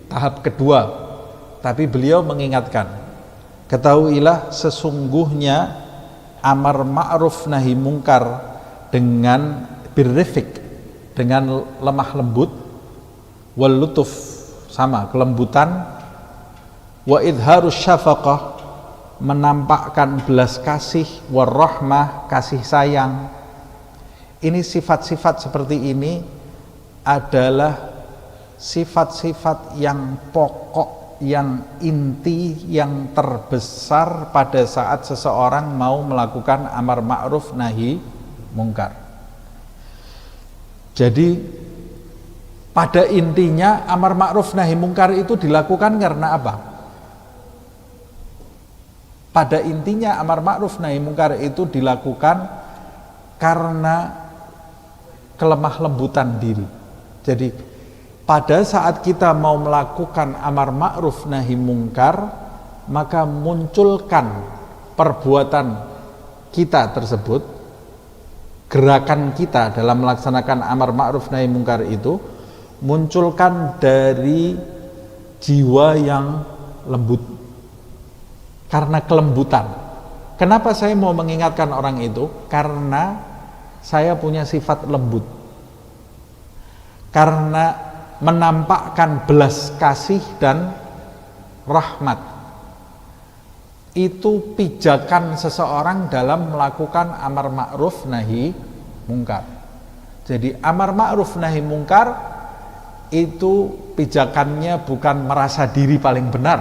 tahap kedua, tapi beliau mengingatkan, ketahuilah sesungguhnya amar ma'ruf nahi mungkar dengan birrifik, dengan lemah lembut, wal lutuf, sama kelembutan, wa idharus syafaqah, menampakkan belas kasih, warahmah, kasih sayang. Ini sifat-sifat seperti ini adalah sifat-sifat yang pokok, yang inti, yang terbesar pada saat seseorang mau melakukan amar ma'ruf nahi mungkar. Jadi pada intinya amar ma'ruf nahi mungkar itu dilakukan karena apa? Pada intinya amar ma'ruf nahi mungkar itu dilakukan karena kelemah lembutan diri. Jadi pada saat kita mau melakukan amar ma'ruf nahi mungkar, maka munculkan perbuatan kita tersebut, gerakan kita dalam melaksanakan amar ma'ruf nahi mungkar itu munculkan dari jiwa yang lembut, karena kelembutan. Kenapa saya mau mengingatkan orang itu? Karena saya punya sifat lembut, karena menampakkan belas kasih dan rahmat itu pijakan seseorang dalam melakukan amar ma'ruf nahi mungkar. Jadi amar ma'ruf nahi mungkar itu pijakannya bukan merasa diri paling benar.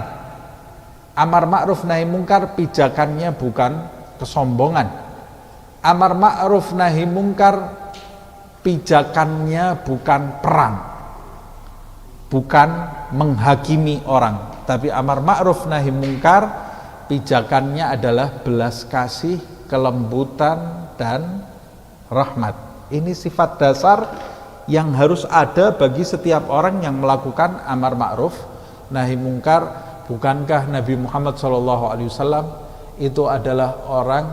Amar ma'ruf nahi mungkar pijakannya bukan kesombongan. Amar ma'ruf nahi mungkar pijakannya bukan perang, bukan menghakimi orang, tapi amar ma'ruf nahi mungkar pijakannya adalah belas kasih, kelembutan, dan rahmat. Ini sifat dasar yang harus ada bagi setiap orang yang melakukan amar ma'ruf nahi mungkar. Bukankah Nabi Muhammad SAW itu adalah orang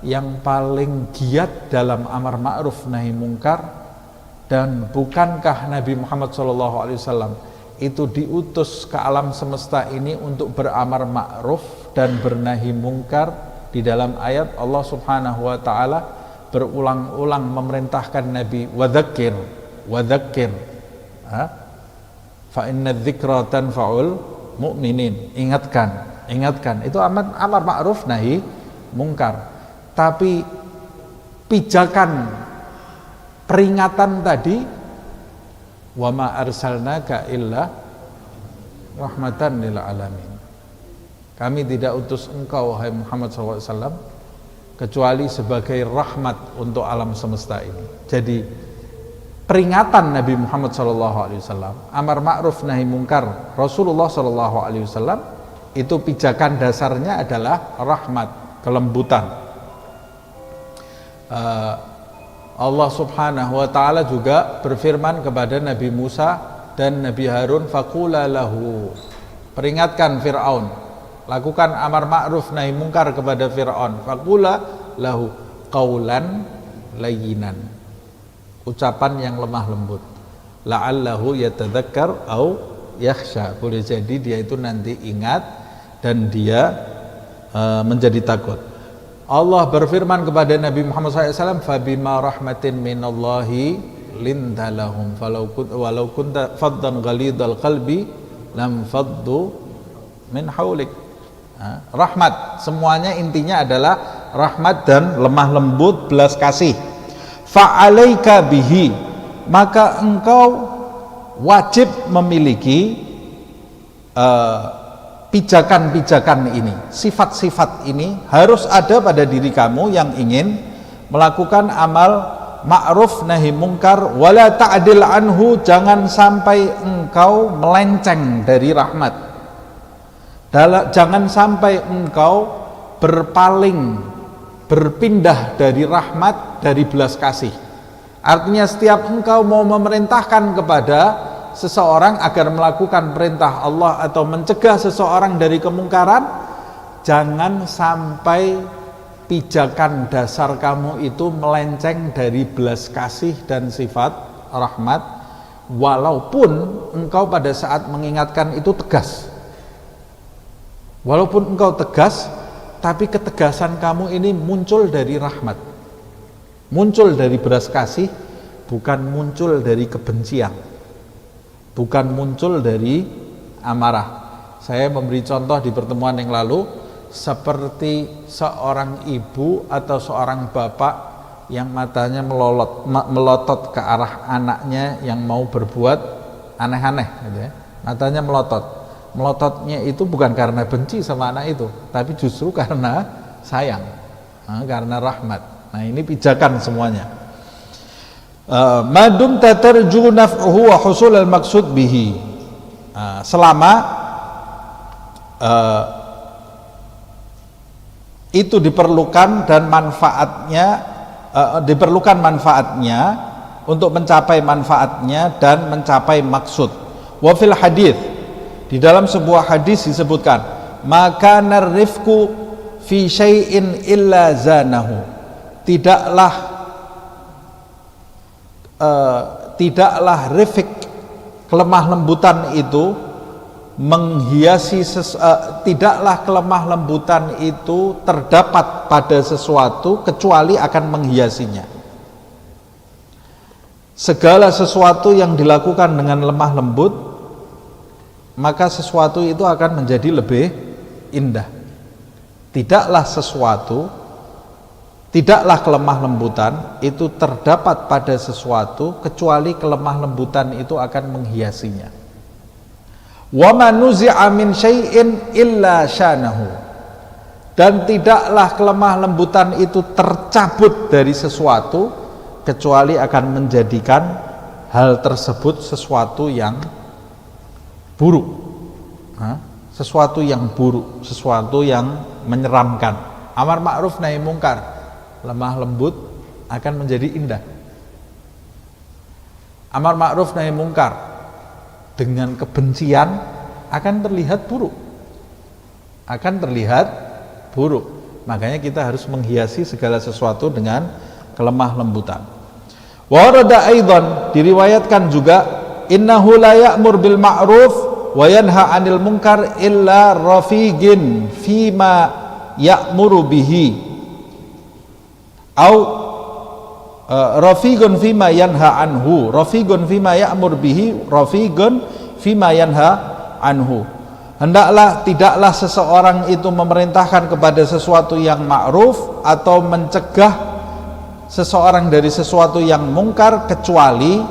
yang paling giat dalam amar ma'ruf nahi mungkar? Dan bukankah Nabi Muhammad SAW itu diutus ke alam semesta ini untuk beramar ma'ruf dan bernahi mungkar? Di dalam ayat Allah Subhanahu wa taala berulang-ulang memerintahkan Nabi, wadzakir fa inna dzikra tanfa'ul mu'minin, ingatkan. Itu amar ma'ruf nahi mungkar. Tapi pijakan peringatan tadi, wa ma arsalnaka illa rahmatan lil alamin, kami tidak utus engkau wahai Muhammad SAW kecuali sebagai rahmat untuk alam semesta ini. Jadi peringatan Nabi Muhammad SAW, amar ma'ruf nahi mungkar Rasulullah SAW itu pijakan dasarnya adalah rahmat, kelembutan. Allah Subhanahu wa taala juga berfirman kepada Nabi Musa dan Nabi Harun, faqula lahu, peringatkan Fir'aun, lakukan amar ma'ruf nahi mungkar kepada Fir'aun, faqula lahu qaulan layyinan, ucapan yang lemah lembut, la'allahu yatadzakkar au yakhsha, boleh jadi dia itu nanti ingat dan dia menjadi takut. Allah berfirman kepada Nabi Muhammad SAW, fabima rahmatin minallahi linta lahum walau kunta faddan ghalidhal qalbi lam faddu min haulik. Rahmat, semuanya intinya adalah rahmat dan lemah lembut, belas kasih. Fa'alaika bihi, maka engkau wajib memiliki pijakan-pijakan ini, sifat-sifat ini harus ada pada diri kamu yang ingin melakukan amal ma'ruf nahi mungkar. Wala ta'dil anhu, jangan sampai engkau melenceng dari rahmat, jangan sampai engkau berpaling, berpindah dari rahmat, dari belas kasih. Artinya setiap engkau mau memerintahkan kepada seseorang agar melakukan perintah Allah atau mencegah seseorang dari kemungkaran, jangan sampai pijakan dasar kamu itu melenceng dari belas kasih dan sifat rahmat. walaupun engkau pada saat mengingatkan itu tegas. Walaupun engkau tegas, tapi ketegasan kamu ini muncul dari rahmat, muncul dari belas kasih, bukan muncul dari kebencian, bukan muncul dari amarah. Saya memberi contoh di pertemuan yang lalu, seperti seorang ibu atau seorang bapak yang matanya melotot ke arah anaknya yang mau berbuat aneh-aneh gitu ya. Matanya melototnya itu bukan karena benci sama anak itu, tapi justru karena sayang, karena rahmat. Nah, ini pijakan semuanya. Madum tatarju naf'uhu wa husul al-maqsud bihi. Selama itu diperlukan dan diperlukan manfaatnya untuk mencapai manfaatnya dan mencapai maksud. Wa fil hadits, di dalam sebuah hadis disebutkan, maka narifku fi syai'in illa zanahu. Tidaklah rifq, kelemah lembutan itu menghiasi tidaklah kelemah lembutan itu terdapat pada sesuatu kecuali akan menghiasinya. Segala sesuatu yang dilakukan dengan lemah lembut, maka sesuatu itu akan menjadi lebih indah. Tidaklah kelemah lembutan itu terdapat pada sesuatu kecuali kelemah lembutan itu akan menghiasinya. Wa man nuzi'a min syai'in illa syanahu, dan tidaklah kelemah lembutan itu tercabut dari sesuatu kecuali akan menjadikan hal tersebut sesuatu yang buruk, sesuatu yang buruk, sesuatu yang menyeramkan. Amar ma'ruf nahi mungkar, lemah lembut akan menjadi indah. Amar ma'ruf nahi mungkar dengan kebencian akan terlihat buruk, makanya kita harus menghiasi segala sesuatu dengan kelemah lembutan. Wa warada aidan, diriwayatkan juga, innahu la ya'mur bil ma'ruf wa yanha 'anil munkar illa rafiqin fima ya'muru bihi au rafiqun fima yanha anhu, rafiqun fima ya'mur bihi, rafiqun fima yanha anhu. Tidaklah seseorang itu memerintahkan kepada sesuatu yang ma'ruf atau mencegah seseorang dari sesuatu yang mungkar kecuali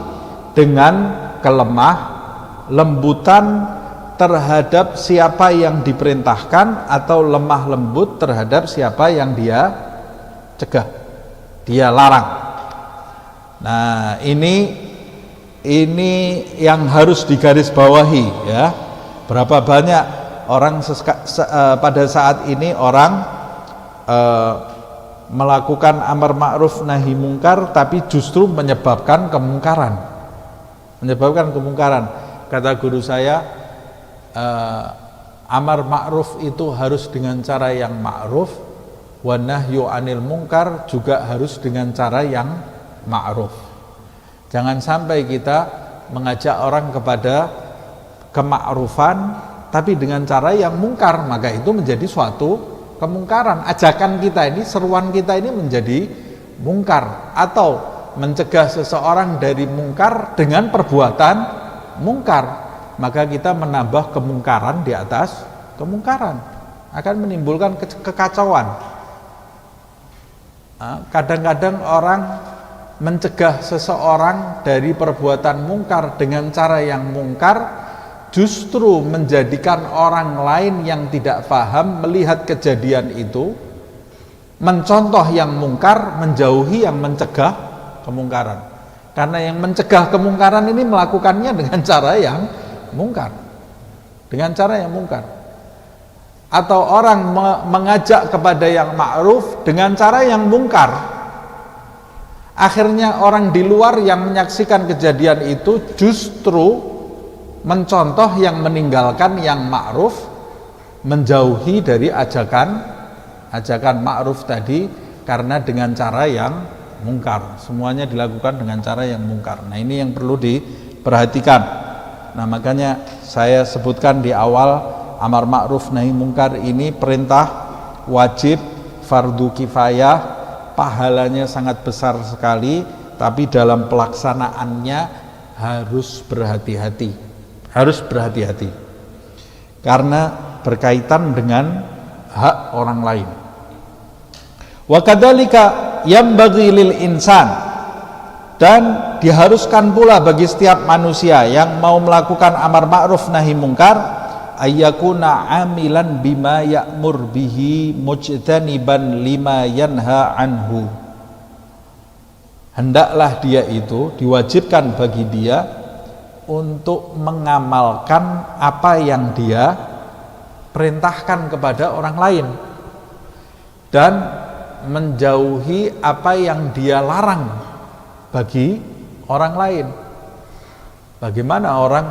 dengan kelemah lembutan terhadap siapa yang diperintahkan atau lemah lembut terhadap siapa yang dia cegah, dia larang. Nah, ini yang harus digarisbawahi ya. Berapa banyak orang pada saat ini orang melakukan amar ma'ruf nahi mungkar tapi justru menyebabkan kemungkaran. Kata guru saya, amar ma'ruf itu harus dengan cara yang ma'ruf, wa nahyu 'anil mungkar juga harus dengan cara yang ma'ruf. Jangan sampai kita mengajak orang kepada kema'rufan tapi dengan cara yang mungkar, maka itu menjadi suatu kemungkaran. Ajakan kita ini, seruan kita ini menjadi mungkar, atau mencegah seseorang dari mungkar dengan perbuatan mungkar, maka kita menambah kemungkaran di atas kemungkaran, akan menimbulkan kekacauan. Kadang-kadang orang mencegah seseorang dari perbuatan mungkar dengan cara yang mungkar justru menjadikan orang lain yang tidak paham melihat kejadian itu, mencontoh yang mungkar, menjauhi yang mencegah kemungkaran. Karena yang mencegah kemungkaran ini melakukannya dengan cara yang mungkar, atau orang mengajak kepada yang ma'ruf dengan cara yang mungkar. Akhirnya orang di luar yang menyaksikan kejadian itu justru mencontoh yang meninggalkan yang ma'ruf, menjauhi dari ajakan ma'ruf tadi karena dengan cara yang mungkar. Semuanya dilakukan dengan cara yang mungkar. Nah, ini yang perlu Perhatikan. Nah, makanya saya sebutkan di awal, amar ma'ruf nahi mungkar ini perintah wajib, fardu kifayah, pahalanya sangat besar sekali, tapi dalam pelaksanaannya harus berhati-hati. Harus berhati-hati. Karena berkaitan dengan hak orang lain. Wa kadzalika yambaghi lil insan, dan diharuskan pula bagi setiap manusia yang mau melakukan amar ma'ruf nahi mungkar, ayyakuna amilan bima ya'mur bihi mujtaniban lima yanha anhu. Hendaklah dia itu, diwajibkan bagi dia untuk mengamalkan apa yang dia perintahkan kepada orang lain dan menjauhi apa yang dia larang bagi orang lain. Bagaimana orang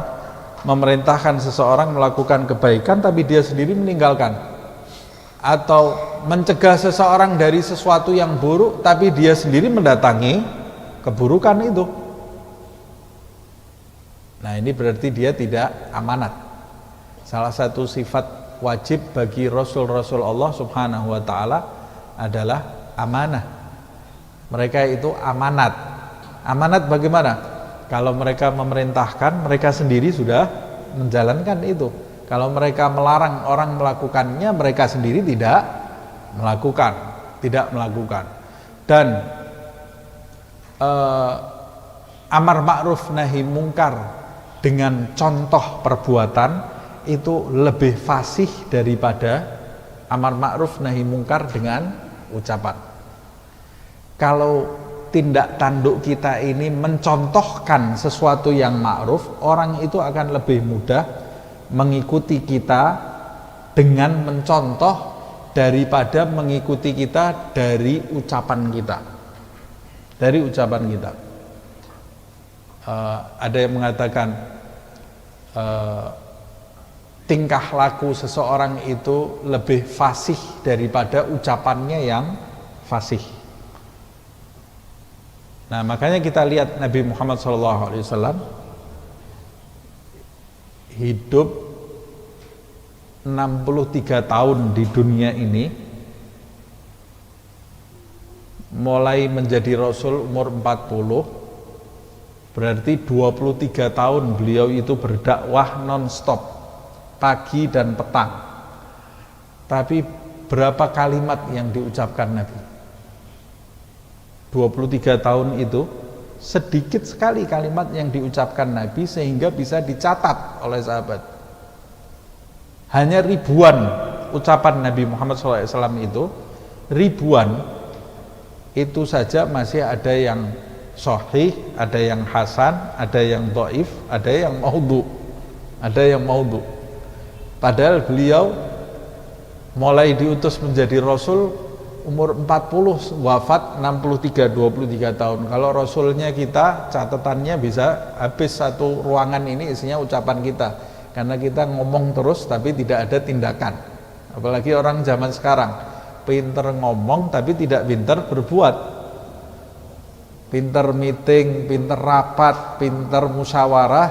memerintahkan seseorang melakukan kebaikan tapi dia sendiri meninggalkan, atau mencegah seseorang dari sesuatu yang buruk tapi dia sendiri mendatangi keburukan itu? Nah, ini berarti dia tidak amanat. Salah satu sifat wajib bagi Rasul-Rasul Allah Subhanahu wa ta'ala adalah amanah. Mereka itu amanat. Amanat bagaimana? Kalau mereka memerintahkan, mereka sendiri sudah menjalankan itu. Kalau mereka melarang orang melakukannya, mereka sendiri tidak melakukan. Dan amar ma'ruf nahi mungkar dengan contoh perbuatan itu lebih fasih daripada amar ma'ruf nahi mungkar dengan ucapan. Kalau tindak tanduk kita ini mencontohkan sesuatu yang ma'ruf, orang itu akan lebih mudah mengikuti kita dengan mencontoh daripada mengikuti kita dari ucapan kita. Dari ucapan kita. Ada yang mengatakan tingkah laku seseorang itu lebih fasih daripada ucapannya yang fasih. Nah, makanya kita lihat Nabi Muhammad SAW hidup 63 tahun di dunia ini, mulai menjadi Rasul umur 40, berarti 23 tahun beliau itu berdakwah non-stop, pagi dan petang. Tapi berapa kalimat yang diucapkan Nabi? 23 tahun itu sedikit sekali kalimat yang diucapkan Nabi sehingga bisa dicatat oleh sahabat. Hanya ribuan ucapan Nabi Muhammad SAW itu, ribuan, itu saja masih ada yang sahih, ada yang hasan, ada yang dhaif, ada yang maudhu. Padahal beliau mulai diutus menjadi Rasul umur 40, wafat 23 tahun. Kalau Rasulnya kita, catatannya bisa habis satu ruangan ini isinya ucapan kita, karena kita ngomong terus tapi tidak ada tindakan. Apalagi orang zaman sekarang, pinter ngomong tapi tidak pinter berbuat. Pinter meeting, pinter rapat, pinter musyawarah,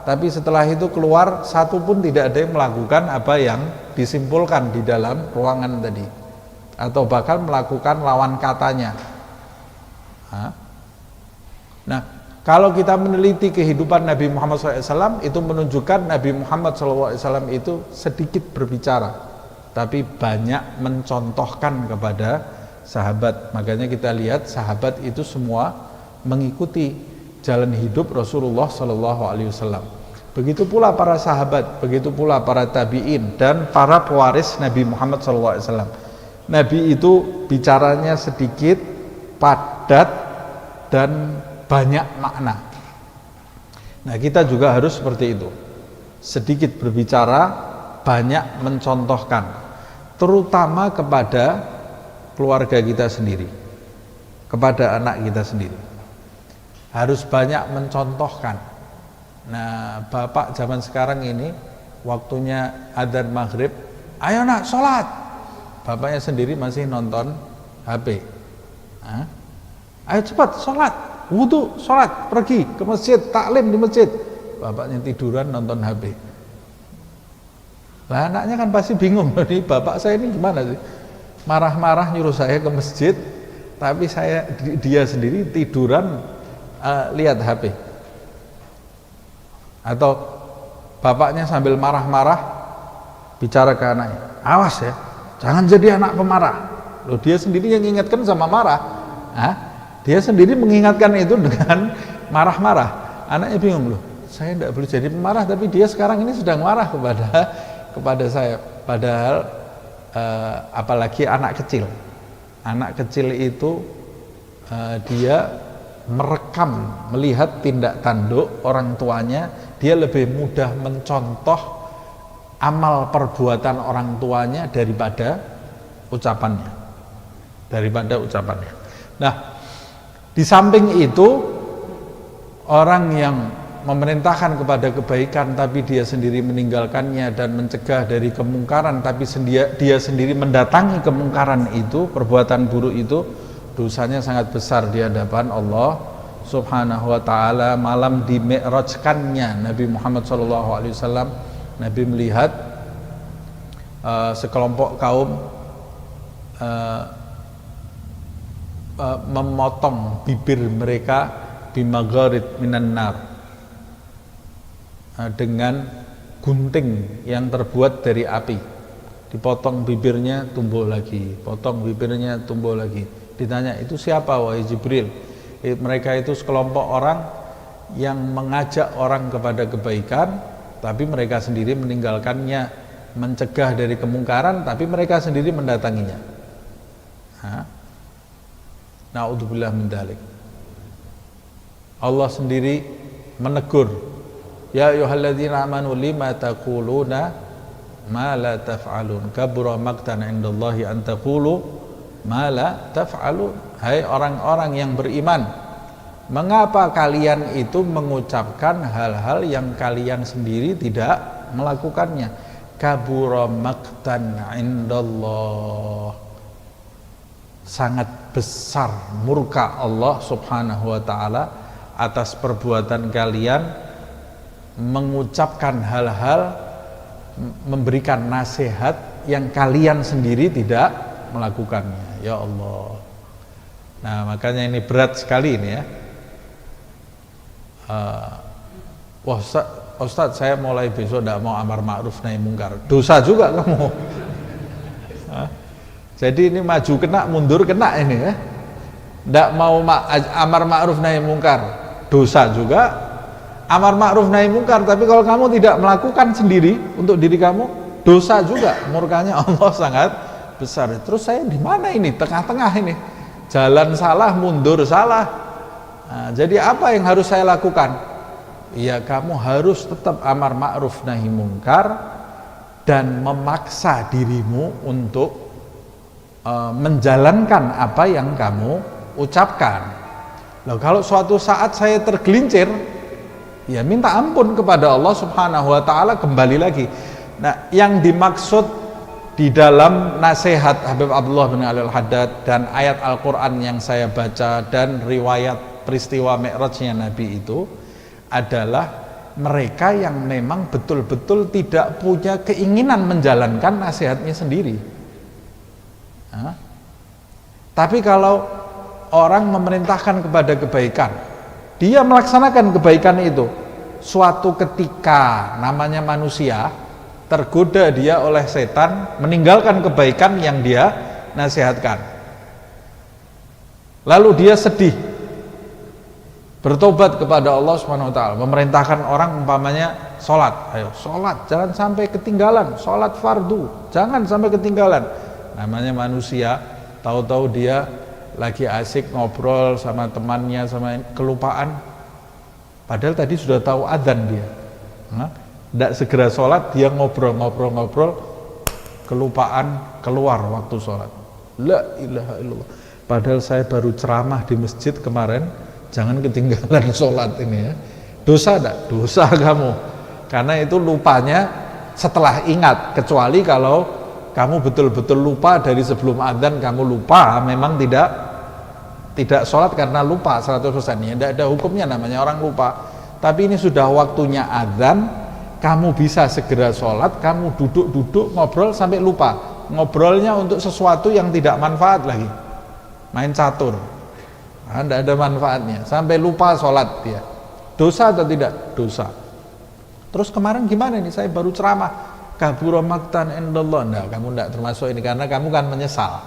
tapi setelah itu keluar satu pun tidak ada yang melakukan apa yang disimpulkan di dalam ruangan tadi, atau bahkan melakukan lawan katanya. Nah, kalau kita meneliti kehidupan Nabi Muhammad SAW, itu menunjukkan Nabi Muhammad SAW itu sedikit berbicara, tapi banyak mencontohkan kepada sahabat. Makanya kita lihat sahabat itu semua mengikuti jalan hidup Rasulullah SAW. Begitu pula para sahabat, begitu pula para tabi'in dan para pewaris Nabi Muhammad SAW. Nabi itu bicaranya sedikit, padat, dan banyak makna. Nah, kita juga harus seperti itu. Sedikit berbicara, banyak mencontohkan, terutama kepada keluarga kita sendiri, kepada anak kita sendiri. Harus banyak mencontohkan. Nah, bapak zaman sekarang ini waktunya adzan maghrib, ayo nak sholat. Bapaknya sendiri masih nonton HP. Ayo cepat sholat, wudu, sholat, pergi ke masjid, taklim di masjid. bapaknya tiduran nonton HP. Lah anaknya kan pasti bingung, nih bapak saya ini gimana sih? Marah-marah nyuruh saya ke masjid, tapi dia sendiri tiduran lihat HP. Atau bapaknya sambil marah-marah bicara ke anaknya, awas ya, jangan jadi anak pemarah. Loh, dia sendiri yang ingatkan sama marah. Dia sendiri mengingatkan itu dengan marah-marah. Anaknya bingung, loh, saya tidak boleh jadi pemarah, tapi dia sekarang ini sedang marah kepada saya. Padahal apalagi anak kecil. Anak kecil itu dia merekam, melihat tindak tanduk orang tuanya, dia lebih mudah mencontoh amal perbuatan orang tuanya daripada ucapannya. Nah, di samping itu, orang yang memerintahkan kepada kebaikan tapi dia sendiri meninggalkannya dan mencegah dari kemungkaran tapi dia sendiri mendatangi kemungkaran itu, perbuatan buruk itu, dosanya sangat besar di hadapan Allah Subhanahu wa taala. Malam di mi'rajkannya Nabi Muhammad SAW, Nabi melihat sekelompok kaum memotong bibir mereka bimagharid minan nar, dengan gunting yang terbuat dari api. Dipotong bibirnya, tumbuh lagi, potong bibirnya, tumbuh lagi. Ditanya, itu siapa wahai Jibril? Mereka itu sekelompok orang yang mengajak orang kepada kebaikan tapi mereka sendiri meninggalkannya, mencegah dari kemungkaran tapi mereka sendiri mendatanginya. Na'udzubillah min dzalik. Allah sendiri menegur, ya ayyuhalladzina amanu lima taquluna ma la taf'alun kabura maqtan 'indallahi an taqulu ma la taf'alun. Hai orang-orang yang beriman, mengapa kalian itu mengucapkan hal-hal yang kalian sendiri tidak melakukannya? Kabura maqtan 'indallah, sangat besar murka Allah Subhanahu wa taala atas perbuatan kalian mengucapkan hal-hal, memberikan nasihat yang kalian sendiri tidak melakukannya. Ya Allah. Nah, makanya ini berat sekali ini ya. Wah, Ustaz, saya mulai besok tidak mau amar ma'ruf nahi mungkar. Dosa juga kamu. Jadi ini maju kena, mundur kena ini ya. Tidak mau amar ma'ruf nahi mungkar, dosa juga. Amar ma'ruf nahi mungkar, tapi kalau kamu tidak melakukan sendiri untuk diri kamu, dosa juga. Murkanya Allah sangat besar. Terus saya di mana ini? Tengah-tengah ini. Jalan salah, mundur salah. Nah, jadi apa yang harus saya lakukan? Ya, kamu harus tetap amar ma'ruf nahi mungkar dan memaksa dirimu untuk menjalankan apa yang kamu ucapkan. Loh, kalau suatu saat saya tergelincir, ya minta ampun kepada Allah Subhanahu wa taala, kembali lagi. Nah, yang dimaksud di dalam nasihat Habib Abdullah bin Ali Al-Haddad dan ayat Al-Qur'an yang saya baca dan riwayat peristiwa Mi'rajnya Nabi itu adalah mereka yang memang betul-betul tidak punya keinginan menjalankan nasihatnya sendiri. Tapi kalau orang memerintahkan kepada kebaikan, dia melaksanakan kebaikan itu, suatu ketika namanya manusia tergoda dia oleh setan meninggalkan kebaikan yang dia nasihatkan, lalu dia sedih, bertobat kepada Allah Subhanahu wa taala, memerintahkan orang umpamanya sholat, ayo sholat, jangan sampai ketinggalan, sholat fardu jangan sampai ketinggalan. Namanya manusia, tahu-tahu dia lagi asik ngobrol sama temannya, sama kelupaan, padahal tadi sudah tahu adzan dia. Tidak segera sholat, dia ngobrol, kelupaan keluar waktu sholat. La ilaha illallah, padahal saya baru ceramah di masjid kemarin, jangan ketinggalan sholat ini ya. Dosa tidak? Dosa kamu, karena itu lupanya setelah ingat. Kecuali kalau kamu betul-betul lupa dari sebelum adzan, kamu lupa, memang tidak sholat karena lupa 100%, ya tidak ada hukumnya, namanya orang lupa. tapi ini sudah waktunya azan, kamu bisa segera sholat, kamu duduk-duduk ngobrol sampai lupa. Ngobrolnya untuk sesuatu yang tidak manfaat lagi, main catur, tidak ada manfaatnya, sampai lupa sholat dia. Dosa atau tidak? Dosa. Terus kemarin gimana nih, saya baru ceramah, kabura maktan indallah. Nah, kamu tidak termasuk ini, karena kamu kan menyesal,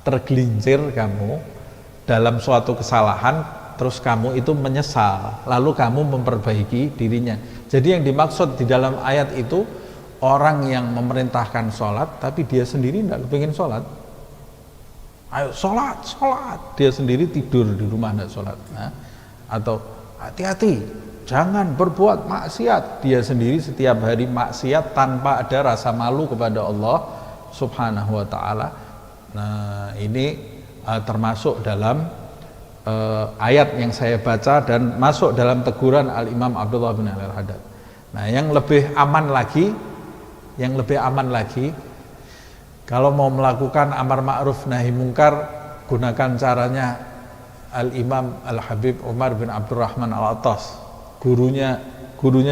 tergelincir kamu dalam suatu kesalahan, terus kamu itu menyesal, lalu kamu memperbaiki dirinya. Jadi yang dimaksud di dalam ayat itu orang yang memerintahkan sholat tapi dia sendiri tidak kepingin sholat. Ayo sholat, sholat, dia sendiri tidur di rumah tidak sholat. Nah, atau hati-hati, jangan berbuat maksiat, dia sendiri setiap hari maksiat tanpa ada rasa malu kepada Allah Subhanahu wa ta'ala. Nah, ini termasuk dalam ayat yang saya baca dan masuk dalam teguran Al-Imam Abdullah bin Al-Haddad. Nah, yang lebih aman lagi, kalau mau melakukan amar ma'ruf nahi mungkar, gunakan caranya Al-Imam Al-Habib Umar bin Abdurrahman Al-Attas, gurunya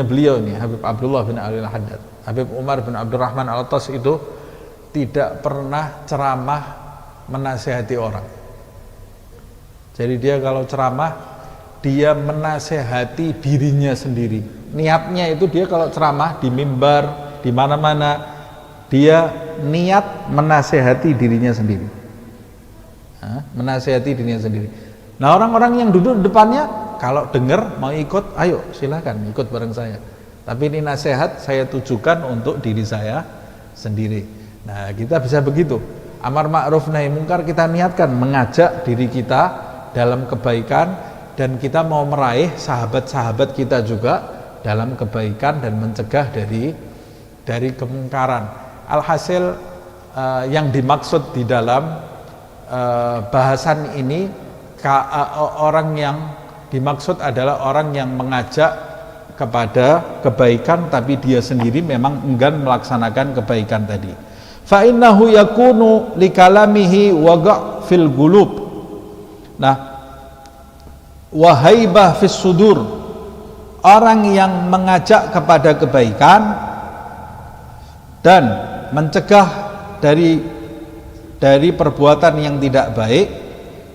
beliau nih, Habib Abdullah bin Al-Haddad. Habib Umar bin Abdurrahman Al-Attas itu tidak pernah ceramah menasihati orang. Jadi dia kalau ceramah, dia menasehati dirinya sendiri. Niatnya itu dia kalau ceramah di mimbar, di mana-mana, dia niat menasehati dirinya sendiri. Menasehati dirinya sendiri. Nah, orang-orang yang duduk di depannya, kalau dengar mau ikut, ayo silakan ikut bareng saya. Tapi ini nasihat saya tujukan untuk diri saya sendiri. Nah, kita bisa begitu. Amar ma'ruf nahi mungkar kita niatkan mengajak diri kita dalam kebaikan, dan kita mau meraih sahabat-sahabat kita juga dalam kebaikan dan mencegah dari kemungkaran. Alhasil yang dimaksud di dalam bahasan ini, orang yang dimaksud adalah orang yang mengajak kepada kebaikan tapi dia sendiri memang enggan melaksanakan kebaikan tadi. Fa innahu yakunu likalamihi waga' fil gulub. Nah, wahaibah fis sudur, orang yang mengajak kepada kebaikan dan mencegah dari perbuatan yang tidak baik,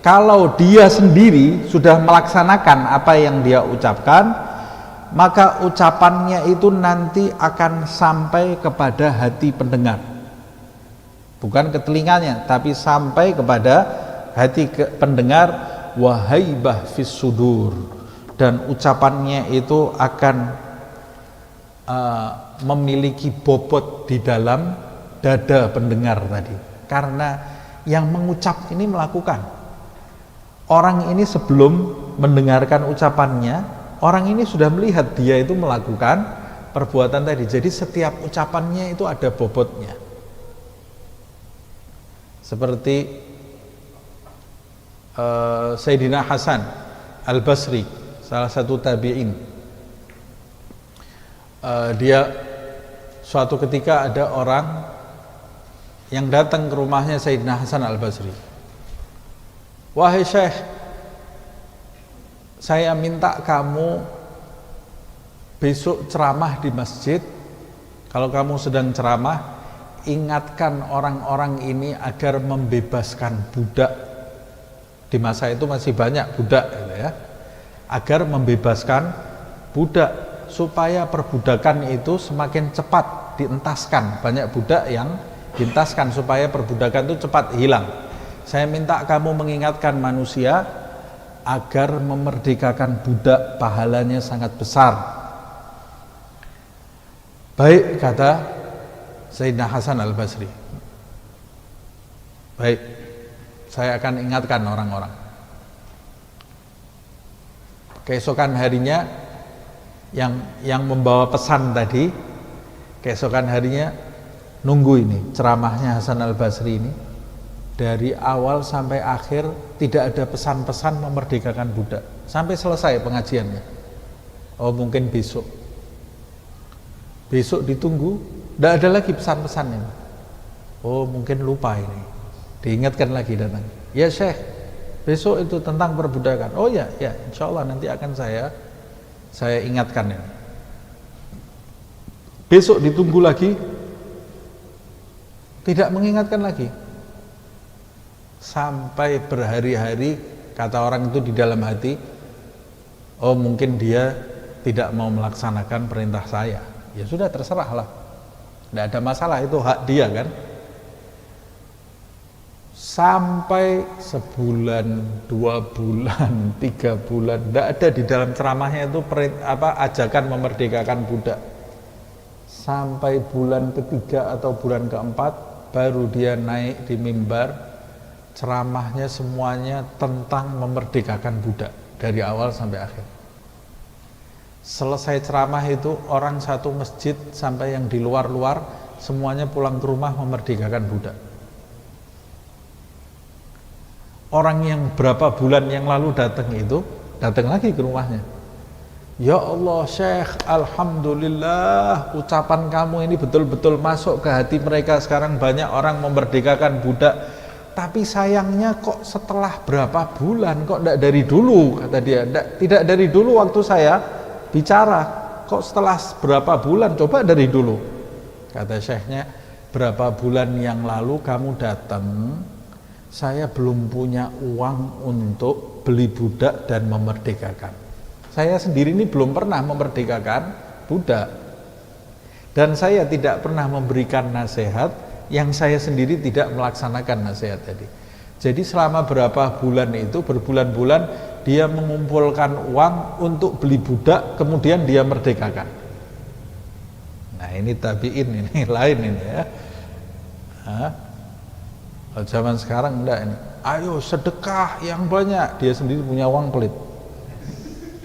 kalau dia sendiri sudah melaksanakan apa yang dia ucapkan, maka ucapannya itu nanti akan sampai kepada hati pendengar, bukan ke telinganya, tapi sampai kepada hati pendengar. Wahaibah fis sudur, dan ucapannya itu akan memiliki bobot di dalam dada pendengar tadi, karena yang mengucap ini melakukan. Orang ini sebelum mendengarkan ucapannya, orang ini sudah melihat dia itu melakukan perbuatan tadi. Jadi setiap ucapannya itu ada bobotnya. Seperti Sayyidina Hasan Al-Basri, salah satu tabi'in. Dia suatu ketika ada orang yang datang ke rumahnya Sayyidina Hasan Al-Basri. Wahai Syekh, saya minta kamu besok ceramah di masjid. Kalau kamu sedang ceramah, ingatkan orang-orang ini agar membebaskan budak. Di masa itu masih banyak budak gitu ya, agar membebaskan budak supaya perbudakan itu semakin cepat dientaskan. Banyak budak yang dientaskan supaya perbudakan itu cepat hilang. Saya minta kamu mengingatkan manusia agar memerdekakan budak, pahalanya sangat besar. Baik, kata Sayyidina Hasan Al-Basri. Baik, saya akan ingatkan orang-orang. Keesokan harinya yang membawa pesan tadi, keesokan harinya nunggu ini ceramahnya Hasan Al-Basri ini, dari awal sampai akhir tidak ada pesan-pesan memerdekakan budak sampai selesai pengajiannya. Oh, mungkin besok ditunggu, tidak ada lagi pesan-pesannya. Oh, mungkin lupa ini. Diingatkan lagi datang, ya Syekh, besok itu tentang perbudakan. Oh ya, insya Allah nanti akan saya Saya ingatkan ini. Besok ditunggu lagi, tidak mengingatkan lagi. Sampai berhari-hari, kata orang itu di dalam hati, oh mungkin dia tidak mau melaksanakan perintah saya. Ya sudah, terserahlah. Tidak ada masalah, itu hak dia kan. Sampai sebulan, 2 bulan, 3 bulan, tidak ada di dalam ceramahnya itu ajakan memerdekakan budak. Sampai bulan ketiga atau bulan keempat, baru dia naik di mimbar, ceramahnya semuanya tentang memerdekakan budak dari awal sampai akhir. Selesai ceramah itu, orang satu masjid sampai yang di luar-luar semuanya pulang ke rumah memerdekakan budak. Orang yang berapa bulan yang lalu datang itu datang lagi ke rumahnya. Ya Allah Syekh, alhamdulillah ucapan kamu ini betul-betul masuk ke hati mereka. Sekarang banyak orang memerdekakan budak. Tapi sayangnya kok setelah berapa bulan, kok tidak dari dulu, kata dia. Tidak dari dulu waktu saya bicara, kok setelah berapa bulan, coba dari dulu. Kata Syekhnya, berapa bulan yang lalu kamu datang, saya belum punya uang untuk beli budak dan memerdekakan. Saya sendiri ini belum pernah memerdekakan budak. Dan saya tidak pernah memberikan nasihat yang saya sendiri tidak melaksanakan nasihat tadi. Jadi selama berapa bulan itu, berbulan-bulan dia mengumpulkan uang untuk beli budak, kemudian dia merdekakan. Nah ini tabiin, ini lain ini ya. Zaman sekarang enggak ini. Ayo sedekah yang banyak, dia sendiri punya uang pelit.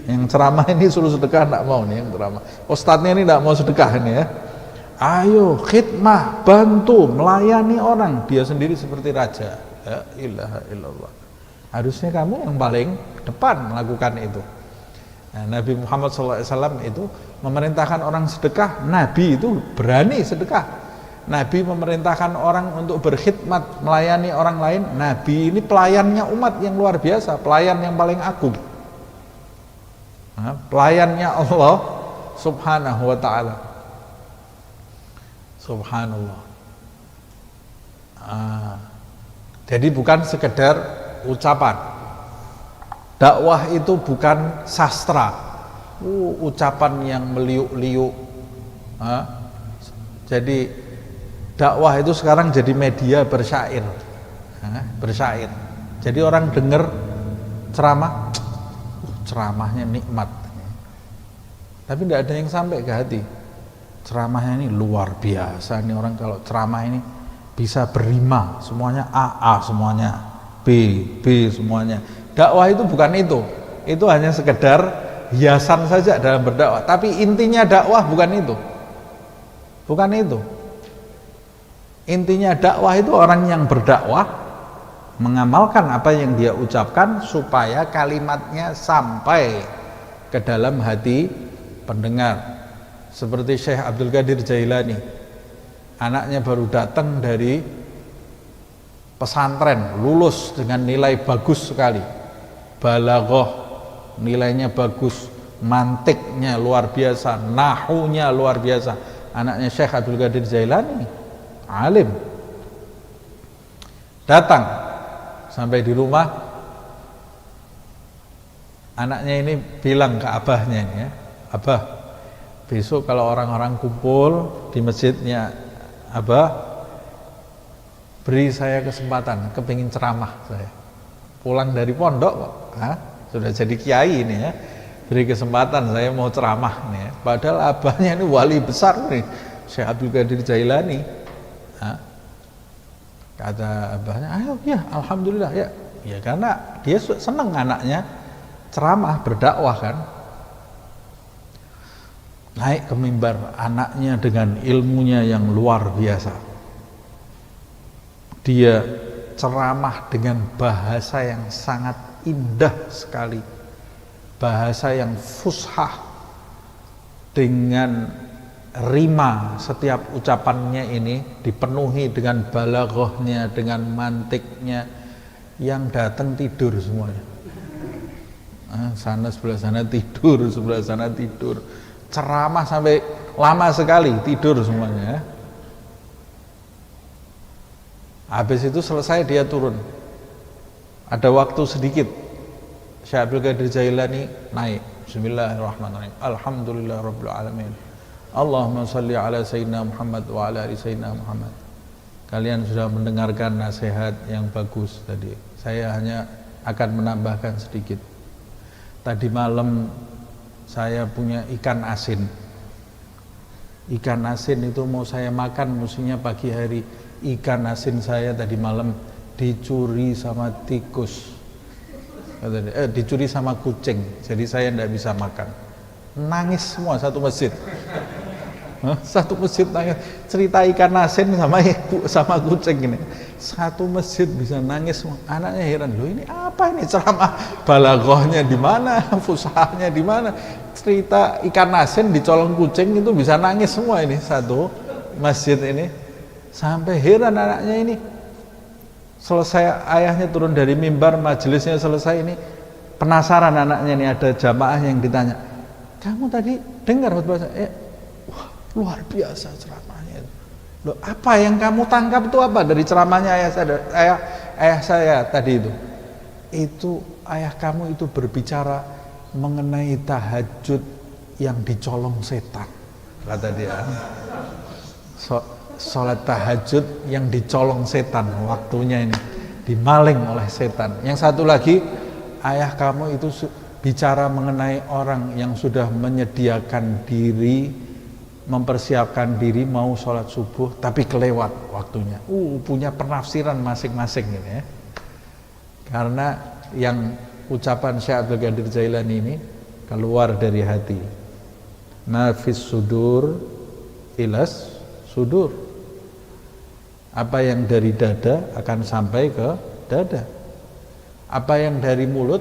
Yang ceramah ini suruh sedekah enggak mau nih yang ceramah. Ustadznya ini enggak mau sedekah ini ya. Ayo khidmah, bantu, melayani orang, dia sendiri seperti raja. Ya ilaha illallah. Harusnya kamu yang paling depan melakukan itu. Nah, Nabi Muhammad SAW itu memerintahkan orang sedekah. Nabi itu berani sedekah. Nabi memerintahkan orang untuk berkhidmat, melayani orang lain. Nabi ini pelayannya umat yang luar biasa, pelayan yang paling agung. Nah, pelayannya Allah Subhanahu wa ta'ala. Subhanallah. Jadi bukan sekedar ucapan. Dakwah itu bukan sastra. Ucapan yang meliuk-liuk. Jadi dakwah itu sekarang jadi media bersyair. Bersyair. Jadi orang dengar ceramah, ceramahnya nikmat. Tapi tidak ada yang sampai ke hati. Ceramahnya ini luar biasa. Ini orang kalau ceramah ini bisa berima, semuanya A semuanya, B semuanya. Dakwah itu bukan itu. Itu hanya sekedar hiasan saja dalam berdakwah. Tapi intinya dakwah bukan itu. Bukan itu. Intinya dakwah itu orang yang berdakwah mengamalkan apa yang dia ucapkan supaya kalimatnya sampai ke dalam hati pendengar. Seperti Syekh Abdul Qadir Jailani, anaknya baru datang dari pesantren, lulus dengan nilai bagus sekali, balaghah nilainya bagus, mantiknya luar biasa, nahunya luar biasa. Anaknya Syekh Abdul Qadir Jailani, alim, datang sampai di rumah, anaknya ini bilang ke abahnya ini ya, Abah, besok kalau orang-orang kumpul di masjidnya Abah, beri saya kesempatan, kepingin ceramah saya. Pulang dari pondok kok, sudah jadi kiai ini ya, beri kesempatan saya mau ceramah nih ya. Padahal abahnya ini wali besar nih, Syekh Abdul Qadir Jailani. Kata abahnya, ayo ya, alhamdulillah ya. Ya karena dia senang anaknya ceramah, berdakwah kan. Naik ke mimbar, anaknya dengan ilmunya yang luar biasa. Dia ceramah dengan bahasa yang sangat indah sekali, bahasa yang fushah, dengan rima setiap ucapannya ini dipenuhi dengan balaghahnya, dengan mantiknya. Yang datang tidur semuanya. Sana sebelah sana tidur, sebelah sana tidur. Ceramah sampai lama sekali tidur semuanya. Habis itu selesai dia turun. Ada waktu sedikit. Syekh Abdul Qadir Jailani naik. Bismillahirrahmanirrahim. Alhamdulillahirabbil alamin. Allahumma shalli ala sayyidina Muhammad wa ala ali sayyidina Muhammad. Kalian sudah mendengarkan nasihat yang bagus tadi. Saya hanya akan menambahkan sedikit. Tadi malam saya punya ikan asin. Ikan asin itu mau saya makan mestinya pagi hari. Ikan asin saya tadi malam dicuri sama tikus. Dicuri sama kucing. Jadi saya tidak bisa makan. Nangis semua satu masjid. Satu masjid nangis. Cerita ikan asin sama kucing ini. Satu masjid bisa nangis semua. Anaknya heran, loh ini apa ini ceramah balaghahnya di mana, fusahanya di mana? Cerita ikan asin dicolong kucing itu bisa nangis semua ini satu masjid ini. Sampai heran anaknya ini. Selesai ayahnya turun dari mimbar, majelisnya selesai ini, penasaran anaknya ini, ada jamaah yang ditanya, kamu tadi dengar khutbah saya? Wah, luar biasa ceramahnya. Loh, apa yang kamu tangkap itu apa dari ceramahnya ayah saya tadi itu? Itu ayah kamu itu berbicara mengenai tahajud yang dicolong setan, kata dia. Sholat tahajud yang dicolong setan, waktunya ini dimaling oleh setan. Yang satu lagi, ayah kamu itu bicara mengenai orang yang sudah menyediakan diri, mempersiapkan diri mau sholat subuh tapi kelewat waktunya. Punya penafsiran masing-masing ini ya. Karena yang ucapan Syekh Abdul Qadir Jailani ini keluar dari hati. Nafis sudur ilas sudur. Apa yang dari dada akan sampai ke dada. Apa yang dari mulut,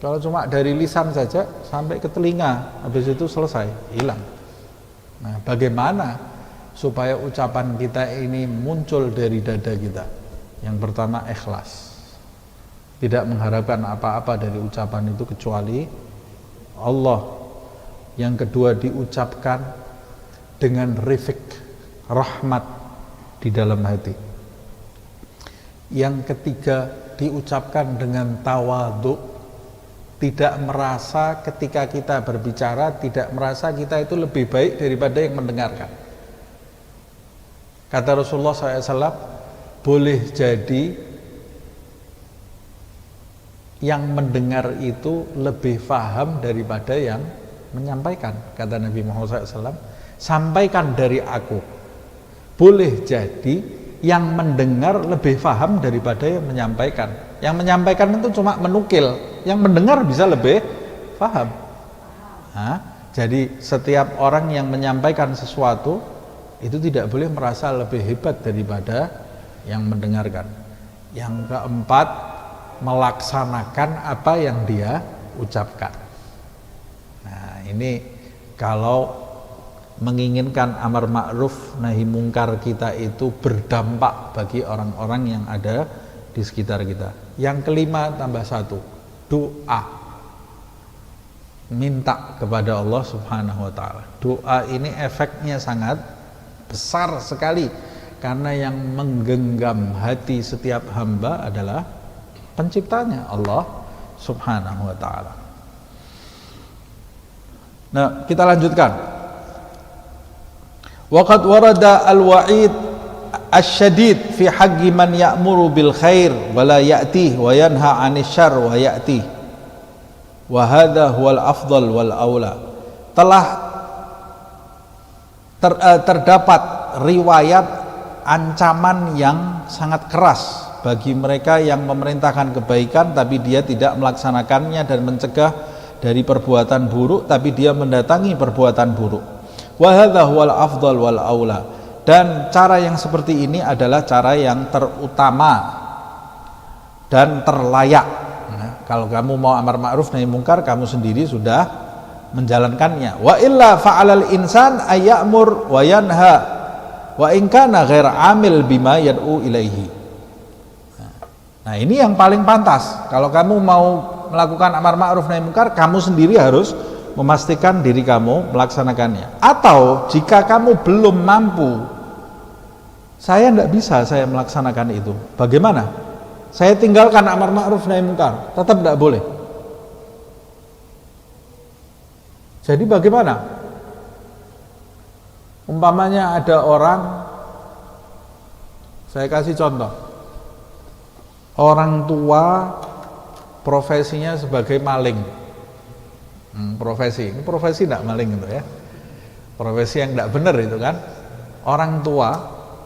kalau cuma dari lisan saja sampai ke telinga, habis itu selesai, hilang. Nah, bagaimana supaya ucapan kita ini muncul dari dada kita? Yang pertama, ikhlas. Tidak mengharapkan apa-apa dari ucapan itu kecuali Allah. Yang kedua, diucapkan dengan rifq, rahmat di dalam hati. Yang ketiga, diucapkan dengan tawadhu, tidak merasa ketika kita berbicara, tidak merasa kita itu lebih baik daripada yang mendengarkan. Kata Rasulullah SAW, boleh jadi yang mendengar itu lebih paham daripada yang menyampaikan. Kata Nabi Muhammad SAW, sampaikan dari aku. Boleh jadi yang mendengar lebih paham daripada yang menyampaikan. Yang menyampaikan itu cuma menukil, yang mendengar bisa lebih paham. Jadi setiap orang yang menyampaikan sesuatu itu tidak boleh merasa lebih hebat daripada yang mendengarkan. Yang keempat, melaksanakan apa yang dia ucapkan. Nah, ini kalau menginginkan amar ma'ruf nahi mungkar kita itu berdampak bagi orang-orang yang ada di sekitar kita. Yang kelima tambah satu, doa. Minta kepada Allah Subhanahu wa ta'ala. Doa ini efeknya sangat besar sekali, karena yang menggenggam hati setiap hamba adalah penciptanya, Allah Subhanahu wa ta'ala. Nah, kita lanjutkan. Waqad warada al-wa'id asy-syadid fi haqqi man ya'muru bil khair wa la ya'tih wa yanha 'anil syarr wa ya'tih. Wa hadha huwal afdal wal aula. Telah terdapat riwayat ancaman yang sangat keras bagi mereka yang memerintahkan kebaikan tapi dia tidak melaksanakannya, dan mencegah dari perbuatan buruk tapi dia mendatangi perbuatan buruk. Wa hadza huwal afdal wal aula. Dan cara yang seperti ini adalah cara yang terutama dan terlayak. Nah, kalau kamu mau amar ma'ruf nahi mungkar, kamu sendiri sudah menjalankannya. Wa illa fa'alal insan ayyamur wa yanha wa in kana ghair amil bima yad'u ilaihi. Nah, ini yang paling pantas. Kalau kamu mau melakukan amar ma'ruf nahi munkar, kamu sendiri harus memastikan diri kamu melaksanakannya. Atau jika kamu belum mampu, saya tidak bisa saya melaksanakan itu, bagaimana? Saya tinggalkan amar ma'ruf nahi munkar, tetap tidak boleh. Jadi bagaimana? Umpamanya ada orang, saya kasih contoh, orang tua profesinya sebagai maling. Profesi tidak maling itu ya, profesi yang tidak benar itu kan. Orang tua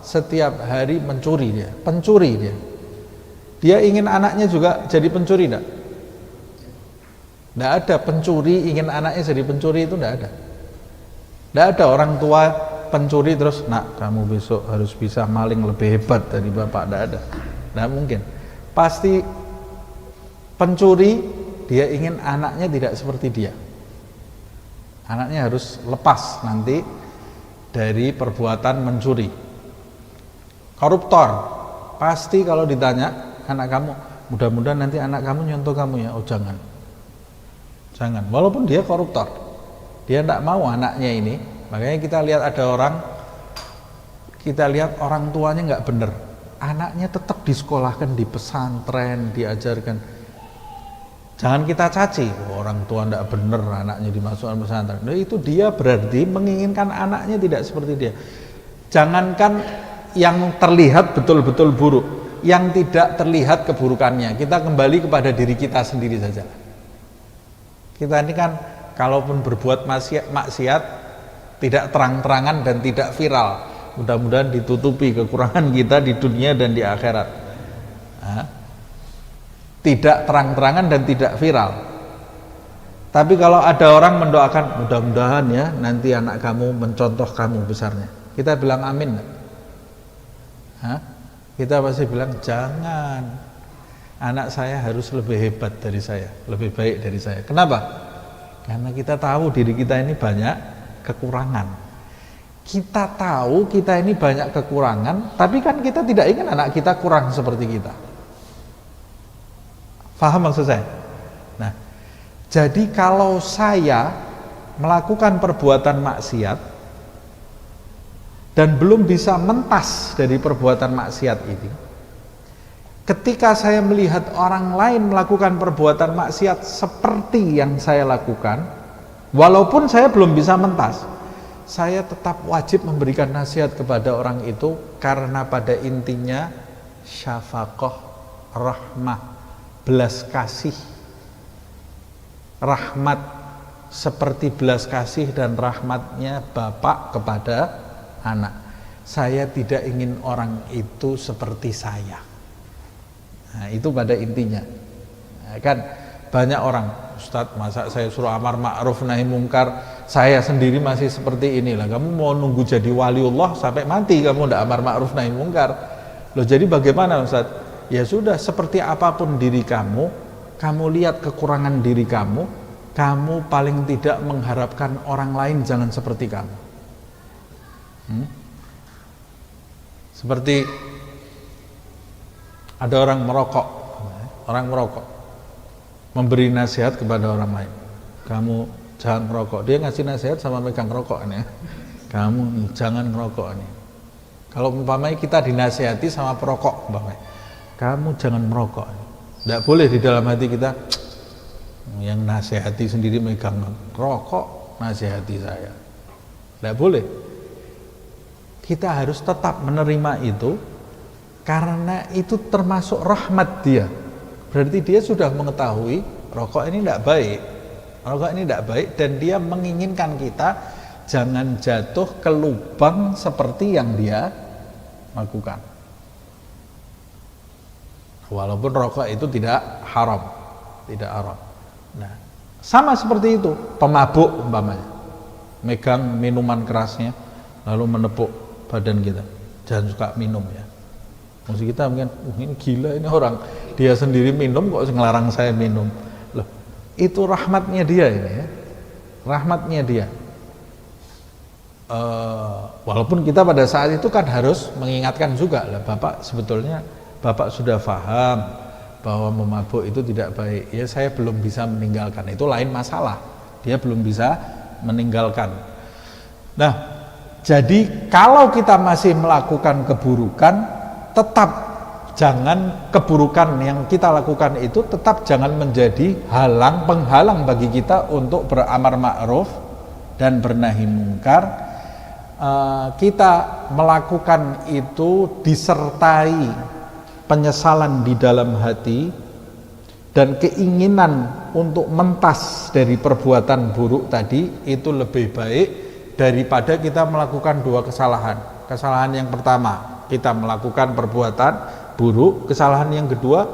setiap hari mencuri, dia pencuri, dia ingin anaknya juga jadi pencuri? Tidak ada pencuri ingin anaknya jadi pencuri, itu tidak ada orang tua pencuri terus, nak kamu besok harus bisa maling lebih hebat dari bapak, tidak mungkin. Pasti pencuri dia ingin anaknya tidak seperti dia, anaknya harus lepas nanti dari perbuatan mencuri. Koruptor pasti kalau ditanya anak kamu, mudah-mudahan nanti anak kamu nyontoh kamu ya, oh jangan, walaupun dia koruptor, dia tidak mau anaknya ini. Makanya kita lihat ada orang, kita lihat orang tuanya nggak bener, anaknya tetap disekolahkan di pesantren, diajarkan. Jangan kita caci, orang tua tidak bener anaknya dimasukkan pesantren. Nah, itu dia berarti menginginkan anaknya tidak seperti dia. Jangankan yang terlihat betul-betul buruk, yang tidak terlihat keburukannya, kita kembali kepada diri kita sendiri saja. Kita ini kan kalaupun berbuat maksiat tidak terang-terangan dan tidak viral, mudah-mudahan ditutupi kekurangan kita di dunia dan di akhirat. Tidak terang-terangan dan tidak viral. Tapi kalau ada orang mendoakan, mudah-mudahan ya nanti anak kamu mencontoh kamu besarnya, kita bilang amin. Kita pasti bilang jangan, anak saya harus lebih hebat dari saya, lebih baik dari saya. Kenapa? Karena kita tahu diri kita ini banyak kekurangan. Kita tahu kita ini banyak kekurangan, tapi kan kita tidak ingin anak kita kurang seperti kita. Paham maksud saya? Nah, jadi kalau saya melakukan perbuatan maksiat dan belum bisa mentas dari perbuatan maksiat ini, ketika saya melihat orang lain melakukan perbuatan maksiat seperti yang saya lakukan, walaupun saya belum bisa mentas, saya tetap wajib memberikan nasihat kepada orang itu, karena pada intinya syafaqah, rahmah, belas kasih, rahmat, seperti belas kasih dan rahmatnya bapak kepada anak. Saya tidak ingin orang itu seperti saya. Nah, itu pada intinya. Nah, kan banyak orang, Ustadz, masa saya suruh amar ma'ruf nahi mungkar, saya sendiri masih seperti inilah. Kamu mau nunggu jadi waliullah sampai mati kamu tidak amar ma'ruf nahi mungkar? Loh, jadi bagaimana Ustadz? Ya sudah, seperti apapun diri kamu, kamu lihat kekurangan diri kamu, kamu paling tidak mengharapkan orang lain jangan seperti kamu. Seperti ada orang merokok, memberi nasihat kepada orang lain, kamu jangan merokok. Dia ngasih nasihat sama megang rokok nih, kamu jangan ngerokok nih. Kalau umpamanya kita dinasihati sama perokok, umpamanya, kamu jangan merokok. Tidak boleh di dalam hati kita, yang nasihati sendiri megang rokok, nasihati saya. Tidak boleh. Kita harus tetap menerima itu, karena itu termasuk rahmat dia. Berarti dia sudah mengetahui rokok ini tidak baik, dan dia menginginkan kita jangan jatuh ke lubang seperti yang dia lakukan. Walaupun rokok itu tidak haram. Nah, sama seperti itu pemabuk umpamanya, megang minuman kerasnya lalu menepuk badan kita, jangan suka minum ya. Maksud kita mungkin ini gila ini orang, dia sendiri minum kok ngelarang saya minum. Loh, itu rahmatnya dia ini ya, rahmatnya dia. Walaupun kita pada saat itu kan harus mengingatkan juga lah, Bapak sebetulnya Bapak sudah paham bahwa memabuk itu tidak baik. Ya saya belum bisa meninggalkan, itu lain masalah. Dia belum bisa meninggalkan. Nah, jadi kalau kita masih melakukan keburukan, tetap jangan keburukan yang kita lakukan itu tetap jangan menjadi penghalang bagi kita untuk beramar ma'ruf dan bernahi mungkar. Kita melakukan itu disertai penyesalan di dalam hati dan keinginan untuk mentas dari perbuatan buruk tadi, itu lebih baik daripada kita melakukan dua kesalahan. Kesalahan yang pertama, kita melakukan perbuatan buruk. Kesalahan yang kedua,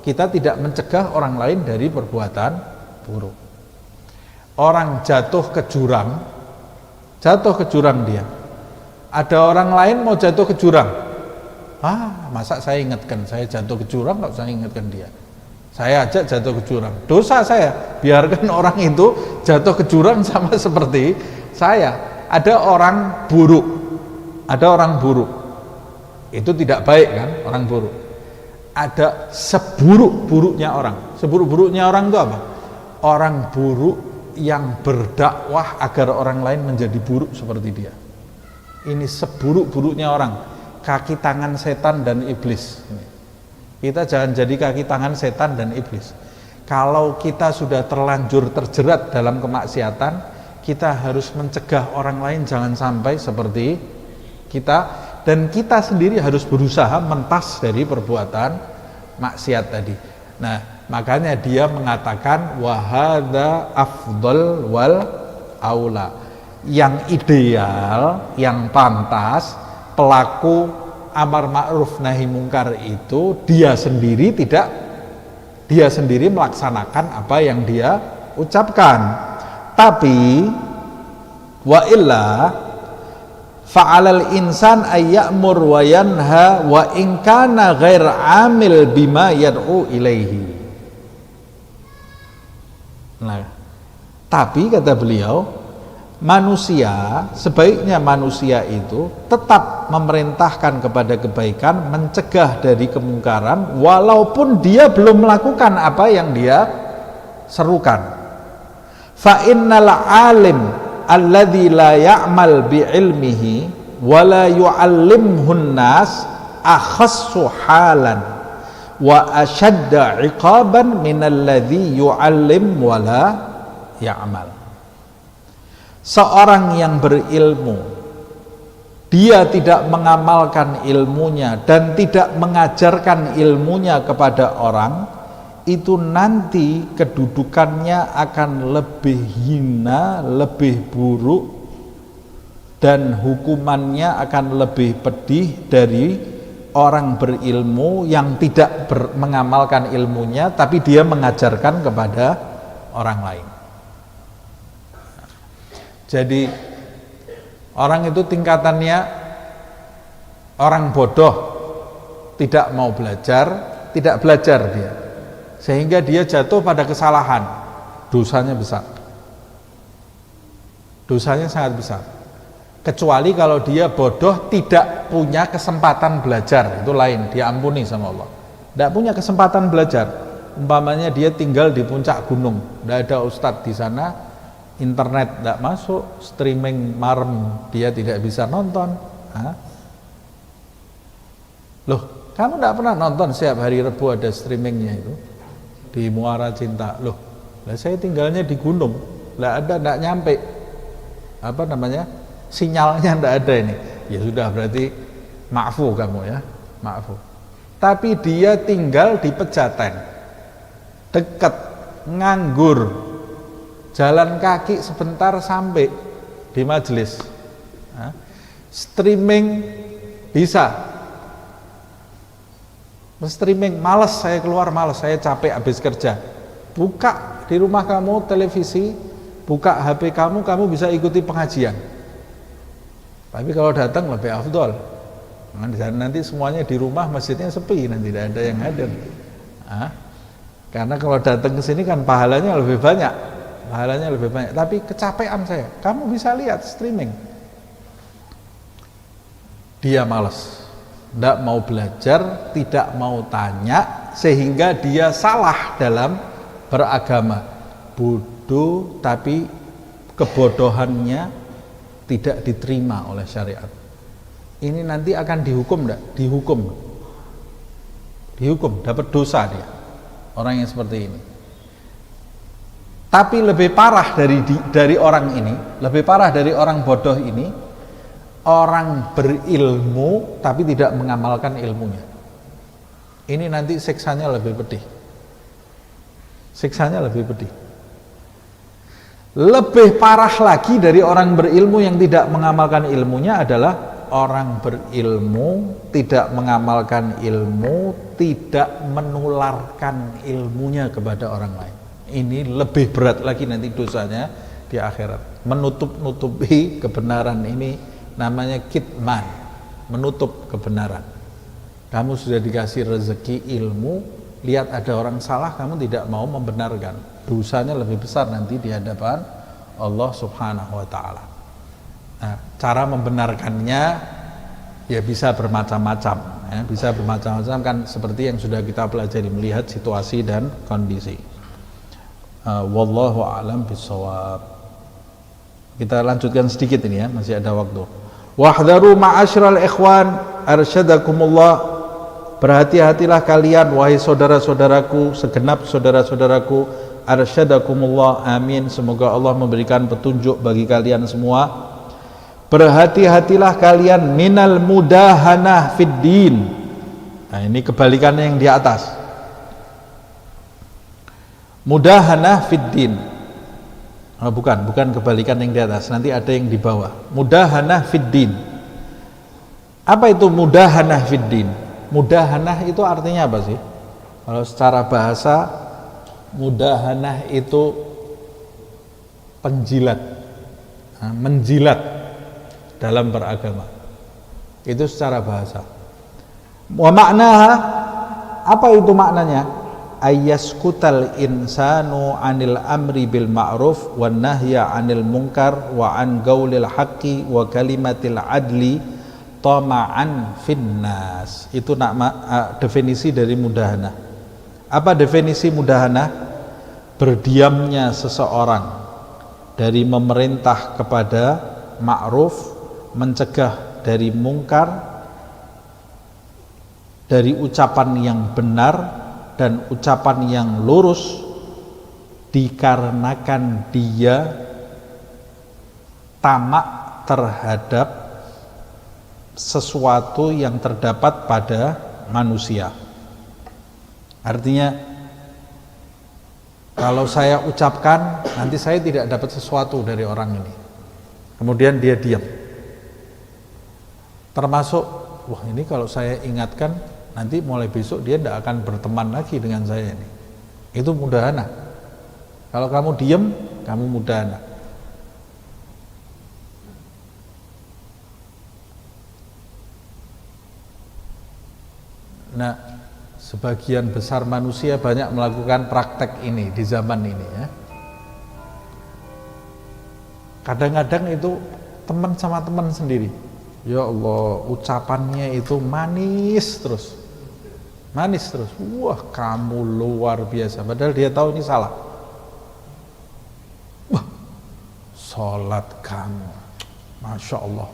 kita tidak mencegah orang lain dari perbuatan buruk. Orang jatuh ke jurang dia. Ada orang lain mau jatuh ke jurang. Masa saya ingatkan, saya jatuh ke jurang, nggak saya ingatkan dia. Saya ajak jatuh ke jurang. Dosa saya, biarkan orang itu jatuh ke jurang sama seperti saya. Ada orang buruk. Itu tidak baik kan, orang buruk. Ada seburuk-buruknya orang. Seburuk-buruknya orang itu apa? Orang buruk yang berdakwah agar orang lain menjadi buruk seperti dia. Ini seburuk-buruknya orang. Kaki tangan setan dan iblis. Kita jangan jadi kaki tangan setan dan iblis. Kalau kita sudah terlanjur terjerat dalam kemaksiatan, kita harus mencegah orang lain jangan sampai seperti kita, dan kita sendiri harus berusaha mentas dari perbuatan maksiat tadi. Nah, makanya dia mengatakan wahada afdal wal aula. Yang ideal, yang pantas, pelaku amar ma'ruf nahi mungkar itu dia sendiri melaksanakan apa yang dia ucapkan. Tapi wa illa fa'alal insan ayyamur wa yanha wa in kana ghair amil bima yad'u ilaihi. Nah, tapi kata beliau, sebaiknya manusia itu tetap memerintahkan kepada kebaikan, mencegah dari kemungkaran, walaupun dia belum melakukan apa yang dia serukan. Fa innal alim alladzi la ya'mal bi ilmihi wa la yu'allimhun nas akhassu halan wa ashadda iqaban minalladzi yu'allim wa la ya'mal. Seorang yang berilmu, dia tidak mengamalkan ilmunya dan tidak mengajarkan ilmunya kepada orang, itu nanti kedudukannya akan lebih hina, lebih buruk, dan hukumannya akan lebih pedih dari orang berilmu yang tidak mengamalkan ilmunya tapi dia mengajarkan kepada orang lain. Jadi orang itu tingkatannya orang bodoh, tidak mau belajar, tidak belajar dia, sehingga dia jatuh pada kesalahan, dosanya besar, dosanya sangat besar. Kecuali kalau dia bodoh, tidak punya kesempatan belajar, itu lain, diampuni sama Allah. Tidak punya kesempatan belajar, umpamanya dia tinggal di puncak gunung, tidak ada ustadz di sana, internet tidak masuk, streaming marem, dia tidak bisa nonton. Loh, kamu tidak pernah nonton setiap hari Rebu ada streamingnya itu di Muara Cinta? Loh, saya tinggalnya di gunung, tidak nyampe sinyalnya, tidak ada ini. Ya sudah, berarti maafu kamu ya, maafu. Tapi dia tinggal di Pejaten, dekat, nganggur, jalan kaki sebentar sampai di majelis. Streaming bisa, streaming males, saya keluar males, saya capek habis kerja. Buka di rumah kamu televisi, buka HP kamu bisa ikuti pengajian. Tapi kalau datang lebih afdol. Nanti semuanya di rumah, masjidnya sepi, nanti tidak ada yang hadir. Karena kalau datang ke sini kan pahalanya lebih banyak. Tapi kecapean saya. Kamu bisa lihat streaming. Dia malas. tidak mau belajar, tidak mau tanya, sehingga dia salah dalam beragama. Bodoh tapi kebodohannya tidak diterima oleh syariat. Ini nanti akan dihukum enggak? Dihukum, dapat dosa dia. Orang yang seperti ini. Tapi lebih parah dari orang ini, lebih parah dari orang bodoh ini, orang berilmu tapi tidak mengamalkan ilmunya. Ini nanti siksanya lebih pedih. Siksanya lebih pedih. Lebih parah lagi dari orang berilmu yang tidak mengamalkan ilmunya adalah orang berilmu tidak mengamalkan ilmu, tidak menularkan ilmunya kepada orang lain. Ini lebih berat lagi nanti dosanya di akhirat. Menutup-nutupi kebenaran ini namanya kitman, menutup kebenaran. Kamu sudah dikasih rezeki ilmu, lihat ada orang salah, kamu tidak mau membenarkan. Dosanya lebih besar nanti di hadapan Allah Subhanahu wa taala. Nah, cara membenarkannya ya bisa bermacam-macam, ya, bisa bermacam-macam kan seperti yang sudah kita pelajari, melihat situasi dan kondisi. Wallahu a'lam bishawab. Kita lanjutkan sedikit ini ya, masih ada waktu. Wahdharu ma'asyiral ikhwan arsyadakumullah. Berhati-hatilah kalian wahai saudara-saudaraku, segenap saudara-saudaraku, arsyadakumullah, amin. Semoga Allah memberikan petunjuk bagi kalian semua. Berhati-hatilah kalian minal mudahanah fid din. Nah, ini kebalikannya yang di atas. Mudahanah fid din. Oh, bukan kebalikan yang di atas, nanti ada yang di bawah. Mudahanah fid din. Apa itu mudahanah fid din? Mudahanah itu artinya apa sih? Kalau secara bahasa, mudahanah itu penjilat, menjilat dalam beragama. Itu secara bahasa. Wa maknaha, apa itu maknanya? Ayyaskutal insanu anil amri bil ma'ruf wan nahya anil munkar wa an gaulil haqqi wa kalimatil adli tama'an finnas. Itu definisi dari mudahana. Apa definisi mudahana? Berdiamnya seseorang dari memerintah kepada ma'ruf, mencegah dari mungkar, dari ucapan yang benar dan ucapan yang lurus, dikarenakan dia tamak terhadap sesuatu yang terdapat pada manusia. Artinya, kalau saya ucapkan, nanti saya tidak dapat sesuatu dari orang ini, kemudian dia diam. Termasuk, wah ini kalau saya ingatkan, nanti mulai besok dia tidak akan berteman lagi dengan saya ini. Itu mudahana. Kalau kamu diam, kamu mudahana. Nah, sebagian besar manusia banyak melakukan praktek ini di zaman ini ya. Kadang-kadang itu teman sama teman sendiri. Ya Allah, ucapannya itu manis terus. Wah, kamu luar biasa. Padahal dia tahu ini salah. Wah, sholat kamu, masya Allah.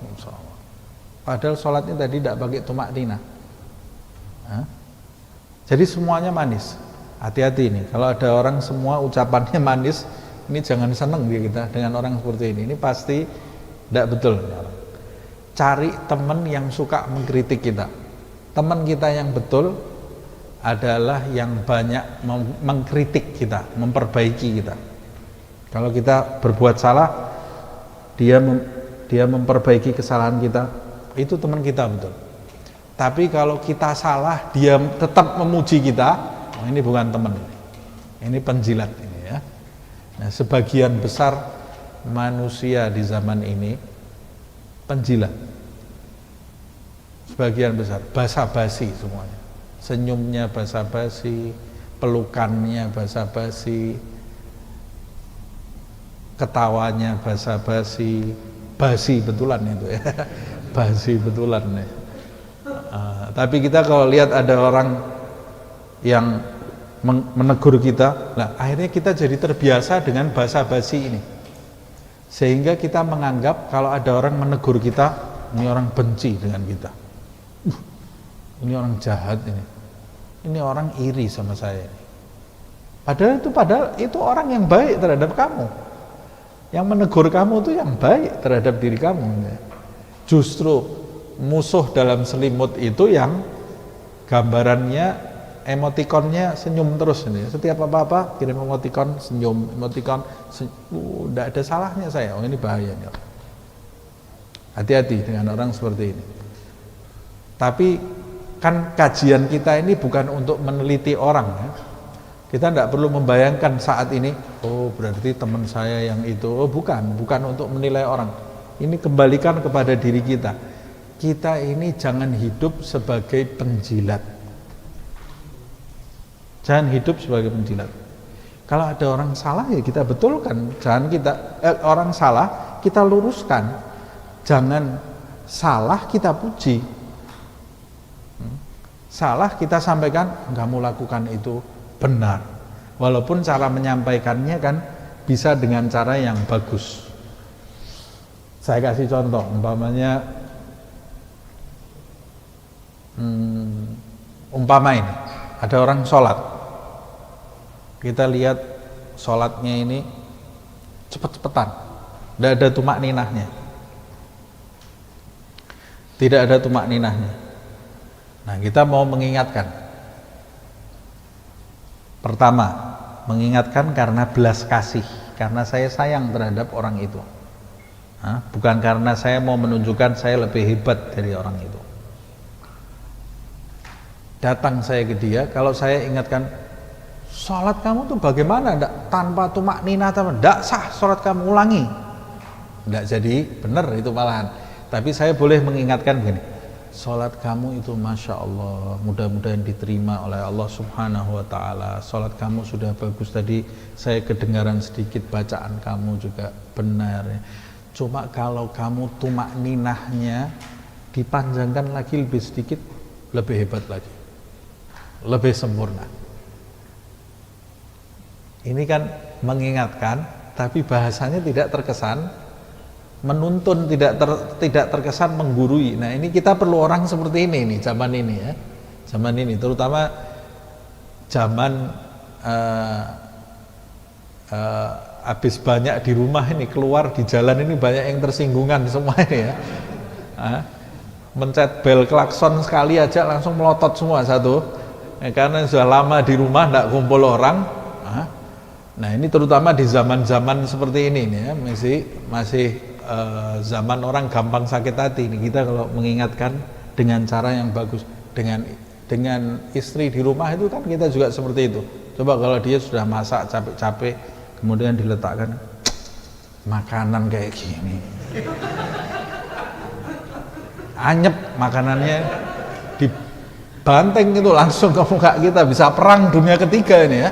Padahal sholatnya tadi tidak pakai tumak nina. Jadi semuanya manis. Hati-hati ini. Kalau ada orang semua ucapannya manis, ini jangan seneng dia kita dengan orang seperti ini. Ini pasti tidak betul. Cari teman yang suka mengkritik kita. Teman kita yang betul adalah yang banyak mengkritik kita, memperbaiki kita. Kalau kita berbuat salah, dia memperbaiki kesalahan kita, itu teman kita betul. Tapi kalau kita salah, dia tetap memuji kita, oh ini bukan teman, ini penjilat ini ya. Nah, sebagian besar manusia di zaman ini penjilat. Sebagian besar basa-basi semuanya. Senyumnya basa-basi, pelukannya basa-basi, ketawanya basa-basi, basi betulan itu ya. Basi betulan ya. Tapi kita kalau lihat ada orang yang menegur kita, nah akhirnya kita jadi terbiasa dengan basa-basi ini, sehingga kita menganggap kalau ada orang menegur kita, ini orang benci dengan kita, ini orang jahat, ini orang iri sama saya. Padahal itu orang yang baik terhadap kamu, yang menegur kamu itu yang baik terhadap diri kamu. Justru musuh dalam selimut itu yang gambarannya emotikonnya senyum terus ini. Setiap apa-apa kirim emotikon senyum, tidak ada salahnya saya. Oh ini bahaya nih. Hati-hati dengan orang seperti ini. Tapi kan kajian kita ini bukan untuk meneliti orang ya. Kita tidak perlu membayangkan saat ini, oh berarti teman saya yang itu. Oh bukan untuk menilai orang. Ini kembalikan kepada diri kita. Kita ini jangan hidup sebagai penjilat. Jangan hidup sebagai penjilat. Kalau ada orang salah ya kita betulkan. Jangan orang salah kita luruskan. Jangan salah kita puji. Salah kita sampaikan, kamu lakukan itu benar. Walaupun cara menyampaikannya kan bisa dengan cara yang bagus. Saya kasih contoh, umpamanya umpama ini ada orang sholat, kita lihat sholatnya ini cepet-cepetan, tidak ada tumak ninahnya. Nah kita mau mengingatkan, pertama mengingatkan karena belas kasih, karena saya sayang terhadap orang itu, bukan karena saya mau menunjukkan saya lebih hebat dari orang itu. Datang saya ke dia, kalau saya ingatkan, sholat kamu tuh bagaimana? Tanpa tumak ninah, tidak sah sholat kamu, ulangi. Tidak jadi benar itu malahan. Tapi saya boleh mengingatkan begini, sholat kamu itu Masya Allah, mudah-mudahan diterima oleh Allah Subhanahu Wa Ta'ala. Sholat kamu sudah bagus, tadi saya kedengaran sedikit bacaan kamu juga benar. Cuma kalau kamu tumak ninahnya dipanjangkan lagi lebih sedikit, lebih hebat lagi, lebih sempurna. Ini kan mengingatkan, tapi bahasanya tidak terkesan menuntun, tidak terkesan menggurui. Nah ini kita perlu orang seperti ini nih, zaman ini ya, zaman ini terutama zaman habis banyak di rumah ini, keluar di jalan ini banyak yang tersinggungan semua ini ya. Mencet bel klakson sekali aja langsung melotot semua satu. Karena sudah lama di rumah tidak kumpul orang. Nah ini terutama di zaman-zaman seperti ini nih ya, masih zaman orang gampang sakit hati nih. Kita kalau mengingatkan dengan cara yang bagus, dengan istri di rumah itu kan kita juga seperti itu. Coba kalau dia sudah masak capek-capek kemudian diletakkan makanan kayak gini, anyep makanannya, banteng itu langsung ke muka kita, bisa perang dunia ketiga ini ya.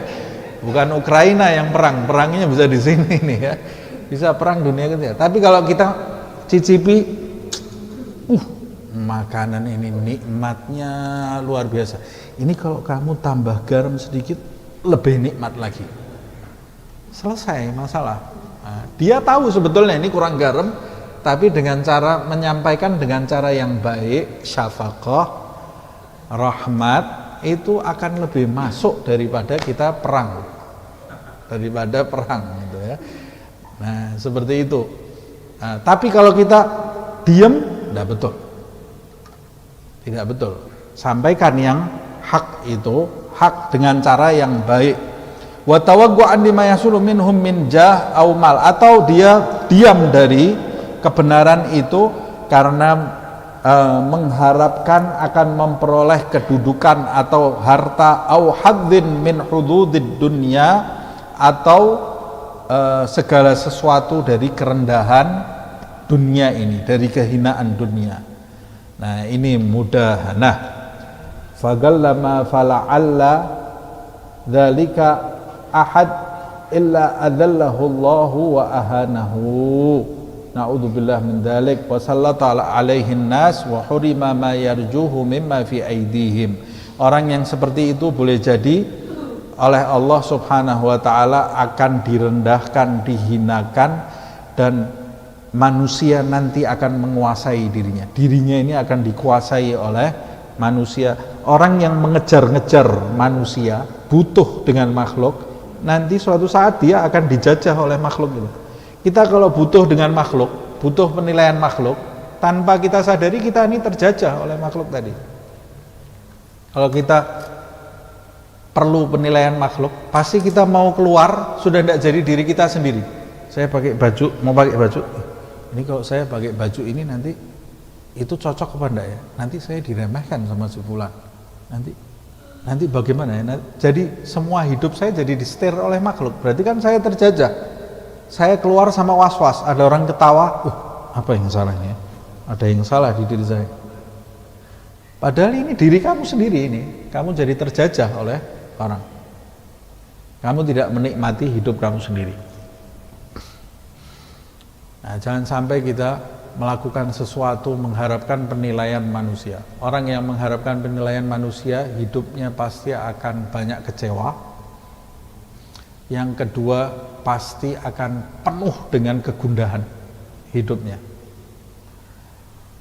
Bukan Ukraina yang perangnya bisa di sini nih ya. Bisa perang dunia ketiga. Tapi kalau kita cicipi, makanan ini nikmatnya luar biasa. Ini kalau kamu tambah garam sedikit lebih nikmat lagi. Selesai masalah. Nah, dia tahu sebetulnya ini kurang garam, tapi dengan cara menyampaikan dengan cara yang baik, syafaqah, rahmat, itu akan lebih masuk daripada kita perang, gitu ya. Nah seperti itu. Nah, tapi kalau kita diam, tidak betul. Sampaikan yang hak itu, hak dengan cara yang baik. Wa tawaggu'an lima yasulu minhum min jah au mal, atau dia diam dari kebenaran itu karena mengharapkan akan memperoleh kedudukan atau harta, au hadzin min hududid dunya, atau segala sesuatu dari kerendahan dunia ini, dari kehinaan dunia. Nah ini mudah. Nah fagallama fala'alla dzalika ahad illa adallahu Allahu wa ahanahu. Na'udzubillah min dzalik wa sallata alaihin nas wa hurima ma yarjuhu mimma fi aidihim. Orang yang seperti itu boleh jadi oleh Allah Subhanahu wa taala akan direndahkan, dihinakan, dan manusia nanti akan menguasai dirinya. Dirinya ini akan dikuasai oleh manusia. Orang yang mengejar-ngejar manusia, butuh dengan makhluk, nanti suatu saat dia akan dijajah oleh makhluk itu. Kita kalau butuh dengan makhluk, butuh penilaian makhluk, tanpa kita sadari kita ini terjajah oleh makhluk tadi. Kalau kita perlu penilaian makhluk, pasti kita mau keluar sudah tidak jadi diri kita sendiri. Saya pakai baju, mau pakai baju, ini kalau saya pakai baju ini nanti itu cocok apa enggak ya? Nanti saya diremehkan sama si fulan. Nanti bagaimana ya? Jadi semua hidup saya jadi disetir oleh makhluk. Berarti kan saya terjajah. Saya keluar sama was-was, ada orang ketawa, apa yang salahnya? Ada yang salah di diri saya. Padahal ini diri kamu sendiri ini, kamu jadi terjajah oleh orang. Kamu tidak menikmati hidup kamu sendiri. Nah, jangan sampai kita melakukan sesuatu mengharapkan penilaian manusia. Orang yang mengharapkan penilaian manusia, hidupnya pasti akan banyak kecewa. Yang kedua, pasti akan penuh dengan kegundahan hidupnya.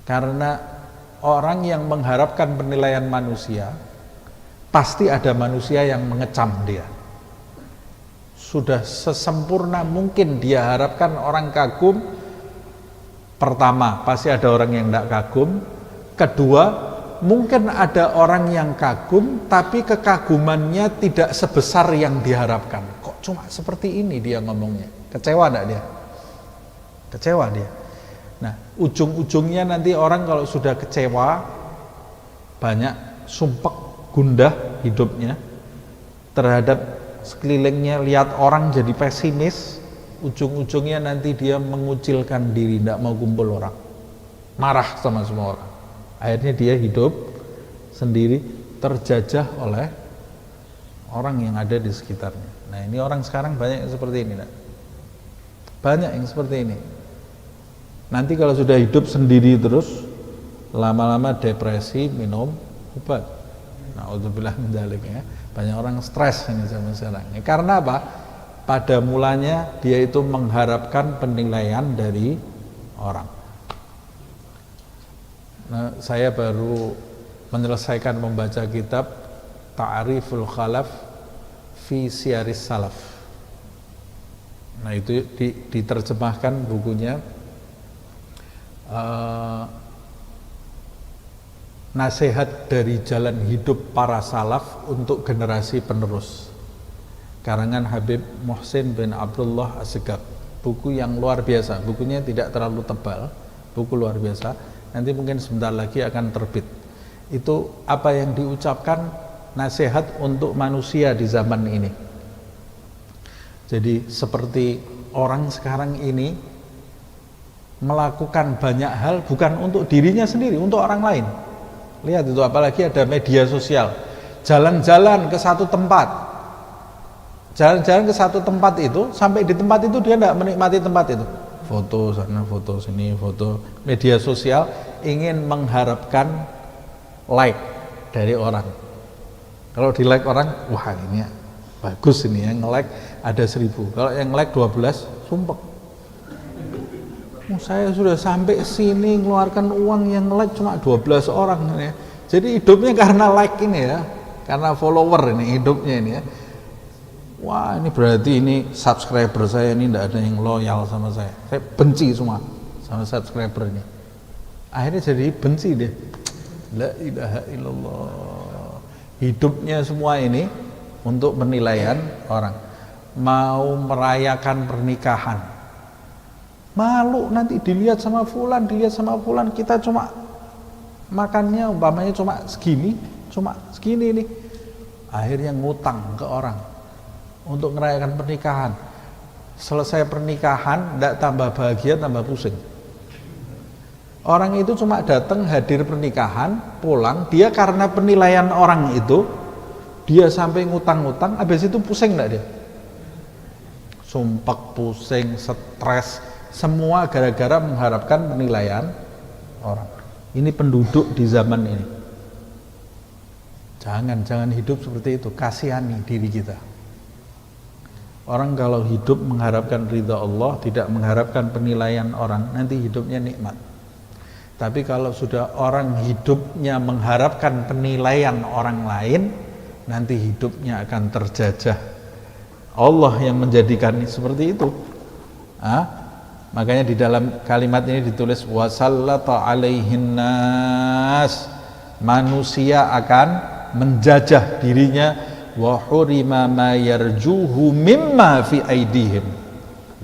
Karena orang yang mengharapkan penilaian manusia, pasti ada manusia yang mengecam dia. Sudah sesempurna mungkin dia harapkan orang kagum. Pertama, pasti ada orang yang tidak kagum. Kedua, mungkin ada orang yang kagum, tapi kekagumannya tidak sebesar yang diharapkan. Kok cuma seperti ini dia ngomongnya? Kecewa enggak dia? Kecewa dia. Nah, ujung-ujungnya nanti orang kalau sudah kecewa, banyak sumpek, gundah hidupnya terhadap sekelilingnya, lihat orang jadi pesimis, ujung-ujungnya nanti dia mengucilkan diri, tidak mau kumpul orang, marah sama semua orang. Akhirnya dia hidup sendiri, terjajah oleh orang yang ada di sekitarnya. Nah, ini orang sekarang banyak yang seperti ini, nak. Banyak yang seperti ini. Nanti kalau sudah hidup sendiri terus, lama-lama depresi, minum obat. Na'udzubillah min dzalik ya. Banyak orang stres ini zaman sekarang. Ya, karena apa? Pada mulanya dia itu mengharapkan penilaian dari orang. Nah, saya baru menyelesaikan membaca kitab Ta'riful Khalaf fi Siyaris Salaf. Nah, itu diterjemahkan bukunya Nasihat dari Jalan Hidup Para Salaf untuk Generasi Penerus, karangan Habib Muhsin bin Abdullah Assegaf. Buku yang luar biasa, bukunya tidak terlalu tebal, buku luar biasa. Nanti mungkin sebentar lagi akan terbit. Itu apa yang diucapkan, nasihat untuk manusia di zaman ini. Jadi seperti orang sekarang ini melakukan banyak hal bukan untuk dirinya sendiri, untuk orang lain. Lihat itu, apalagi ada media sosial. Jalan-jalan ke satu tempat, jalan-jalan ke satu tempat itu, sampai di tempat itu dia tidak menikmati tempat itu. Foto sana, foto sini, foto. Media sosial ingin mengharapkan like dari orang. Kalau di like orang, wah ini bagus ini, yang nge-like ada 1000. Kalau yang like 12, sumpek. Saya sudah sampai sini ngeluarkan uang, yang like cuma 12 orang ya. Jadi hidupnya karena like ini ya, karena follower ini hidupnya ini ya. Wah, ini berarti ini subscriber saya ini tidak ada yang loyal sama saya. Saya benci semua sama subscriber ini. Akhirnya jadi benci deh. La ilaha illallah. Hidupnya semua ini untuk penilaian orang. Mau merayakan pernikahan, malu nanti dilihat sama fulan, kita cuma makannya umpamanya cuma segini nih. Akhirnya ngutang ke orang untuk merayakan pernikahan. Selesai pernikahan tidak tambah bahagia, tambah pusing. Orang itu cuma datang hadir pernikahan, pulang, dia karena penilaian orang itu dia sampai ngutang-ngutang, habis itu pusing enggak dia? Sumpek, pusing, stres, semua gara-gara mengharapkan penilaian orang. Ini penduduk di zaman ini. Jangan hidup seperti itu. Kasihani diri kita. Orang kalau hidup mengharapkan ridha Allah, tidak mengharapkan penilaian orang, nanti hidupnya nikmat. Tapi kalau sudah orang hidupnya mengharapkan penilaian orang lain, nanti hidupnya akan terjajah. Allah yang menjadikan seperti itu. Makanya di dalam kalimat ini ditulis wasallata alaihin nas, manusia akan menjajah dirinya, wa hurima ma yarjuhu mimma fi aidihim,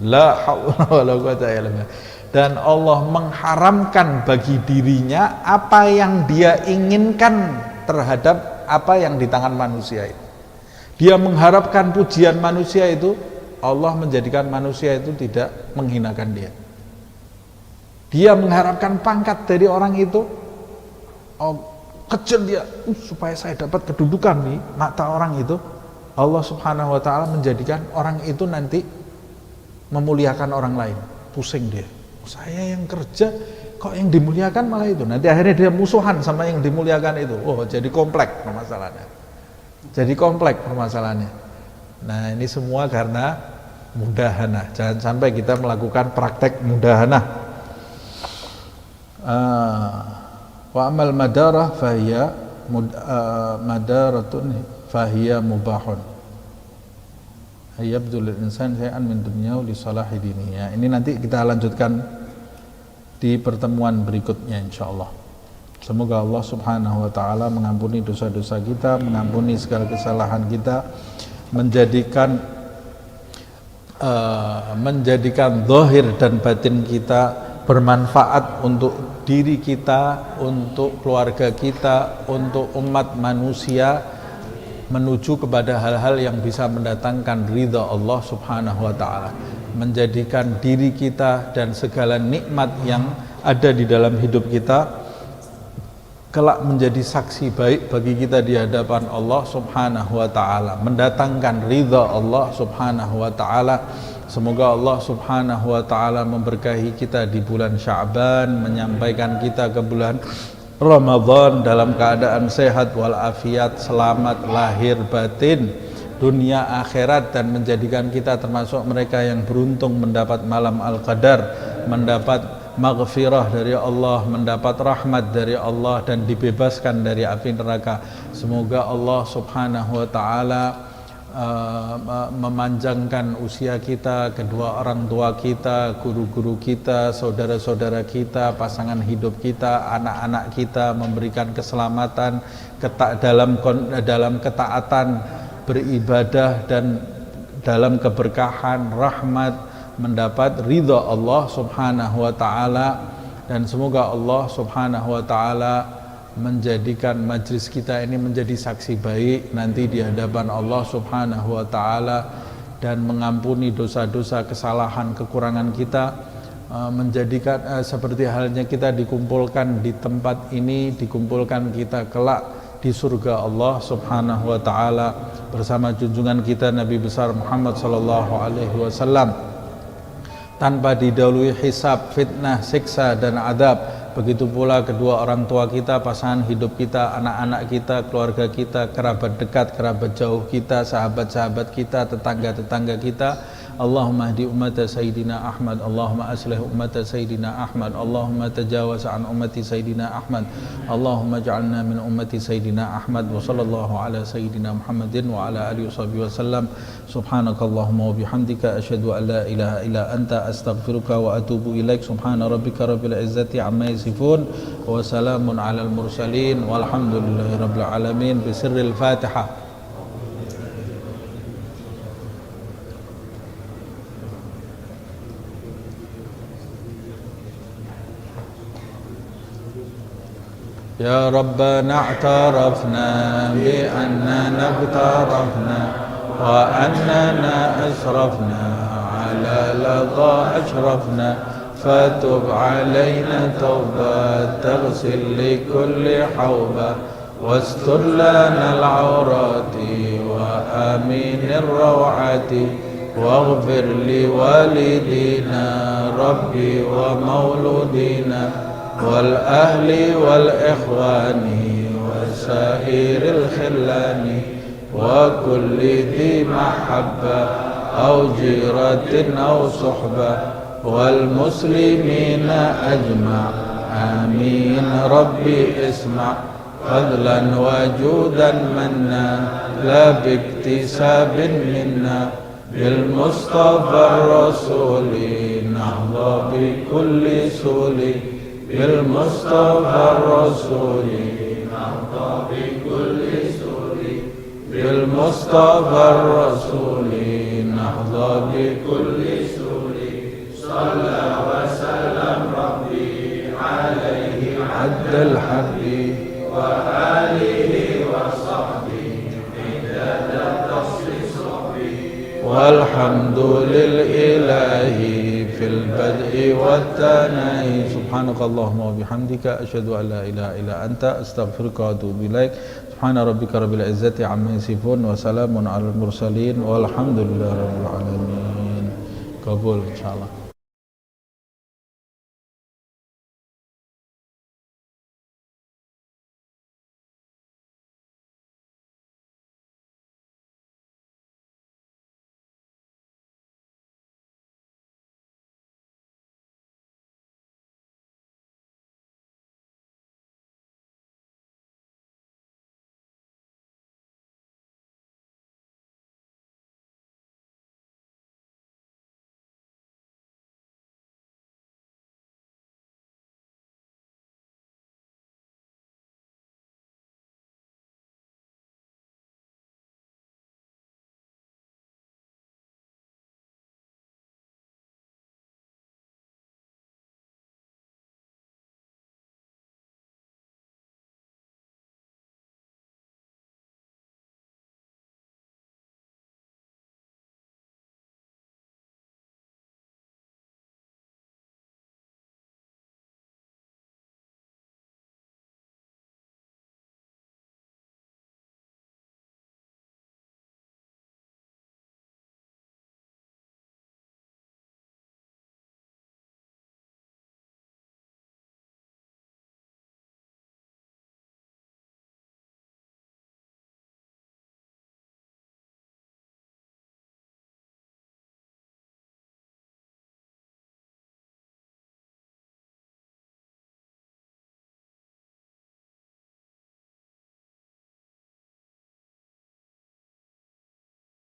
la haula wala quwata illa billah. Dan Allah mengharamkan bagi dirinya apa yang dia inginkan terhadap apa yang di tangan manusia itu. Dia mengharapkan pujian manusia itu, Allah menjadikan manusia itu tidak menghinakan dia. Dia mengharapkan pangkat dari orang itu, kejar dia supaya saya dapat kedudukan di mata orang itu. Allah Subhanahu wa taala menjadikan orang itu nanti memuliakan orang lain. Pusing dia. Saya yang kerja kok yang dimuliakan malah itu. Nanti akhirnya dia musuhan sama yang dimuliakan itu. Jadi kompleks permasalahannya. Jadi kompleks permasalahannya. Nah, ini semua karena mudahana. Jangan sampai kita melakukan praktek mudahana. Wa amal madarah fahiya madaratun fahiya mubahun. Yabdul insan syai'an min dunyahu li salahi dinihi. Ya, ini nanti kita lanjutkan di pertemuan berikutnya insyaallah. Semoga Allah Subhanahu wa taala mengampuni dosa-dosa kita, mengampuni segala kesalahan kita, menjadikan zahir dan batin kita bermanfaat untuk diri kita, untuk keluarga kita, untuk umat manusia, menuju kepada hal-hal yang bisa mendatangkan ridha Allah Subhanahu wa taala, menjadikan diri kita dan segala nikmat yang ada di dalam hidup kita kelak menjadi saksi baik bagi kita di hadapan Allah Subhanahu wa taala, mendatangkan ridha Allah Subhanahu wa taala. Semoga Allah Subhanahu wa taala memberkahi kita di bulan Sya'ban, menyampaikan kita ke bulan Ramadan dalam keadaan sehat walafiat, selamat lahir batin, dunia akhirat, dan menjadikan kita termasuk mereka yang beruntung mendapat malam Al-Qadar, mendapat maghfirah dari Allah, mendapat rahmat dari Allah, dan dibebaskan dari api neraka. Semoga Allah Subhanahu wa taala memanjangkan usia kita, kedua orang tua kita, guru-guru kita, saudara-saudara kita, pasangan hidup kita, anak-anak kita, memberikan keselamatan dalam ketaatan beribadah dan dalam keberkahan, rahmat, mendapat ridha Allah Subhanahu wa taala. Dan semoga Allah Subhanahu wa taala menjadikan majlis kita ini menjadi saksi baik nanti di hadapan Allah Subhanahu wa taala, dan mengampuni dosa-dosa, kesalahan, kekurangan kita, menjadikan seperti halnya kita dikumpulkan di tempat ini, dikumpulkan kita kelak di surga Allah Subhanahu wa taala bersama junjungan kita Nabi besar Muhammad sallallahu alaihi wasallam, tanpa didahului hisab, fitnah, siksa dan adab. Begitu pula kedua orang tua kita, pasangan hidup kita, anak-anak kita, keluarga kita, kerabat dekat, kerabat jauh kita, sahabat-sahabat kita, tetangga-tetangga kita. Allahumma hdi ummata Sayyidina Ahmad, Allahumma aslih ummata Sayyidina Ahmad, Allahumma tajawaz an ummati Sayyidina Ahmad, Allahumma ja'alna min ummati Sayyidina Ahmad, wa sallallahu ala Sayyidina Muhammadin wa ala alihi wa sallam. Subhanakallahumma wa bihamdika asyhadu an la ilaha illa anta astaghfiruka wa atubu ilaik. Subhana rabbika rabbil izzati amma yasifun wa salamun alal mursalin walhamdulillahi rabbil alamin. Bisirril Fatihah. يا ربنا اعترفنا بأننا اغترفنا وأننا أسرفنا على لظى أشرفنا فتب علينا توبة تغسل لكل حوبة واستر لنا العورات وآمين الروعات واغفر لوالدينا ربي ومولودينا والأهل والإخوان وسائر الخلان وكل ذي محبة أو جيرة أو صحبة والمسلمين أجمع آمين ربي اسمع فضلا وجودا منا لا باكتساب منا بالمصطفى الرسول نحظى بكل سول بالمصطفى الرسول نحظى بكل سول بالمصطفى الرسول نحظى بكل سول صلى وسلم ربي عليه عد الحق وآله وصحبه عدد تخصيص ربي والحمد للإله في البدء والثناء سبحانك اللهم وبحمدك أشهد أن لا إله إلا أنت أستغفرك وأتوب إليك سبحان ربك رب العزة عما يصفون وسلام على المرسلين والحمد لله رب العالمين. قبول إن شاء الله.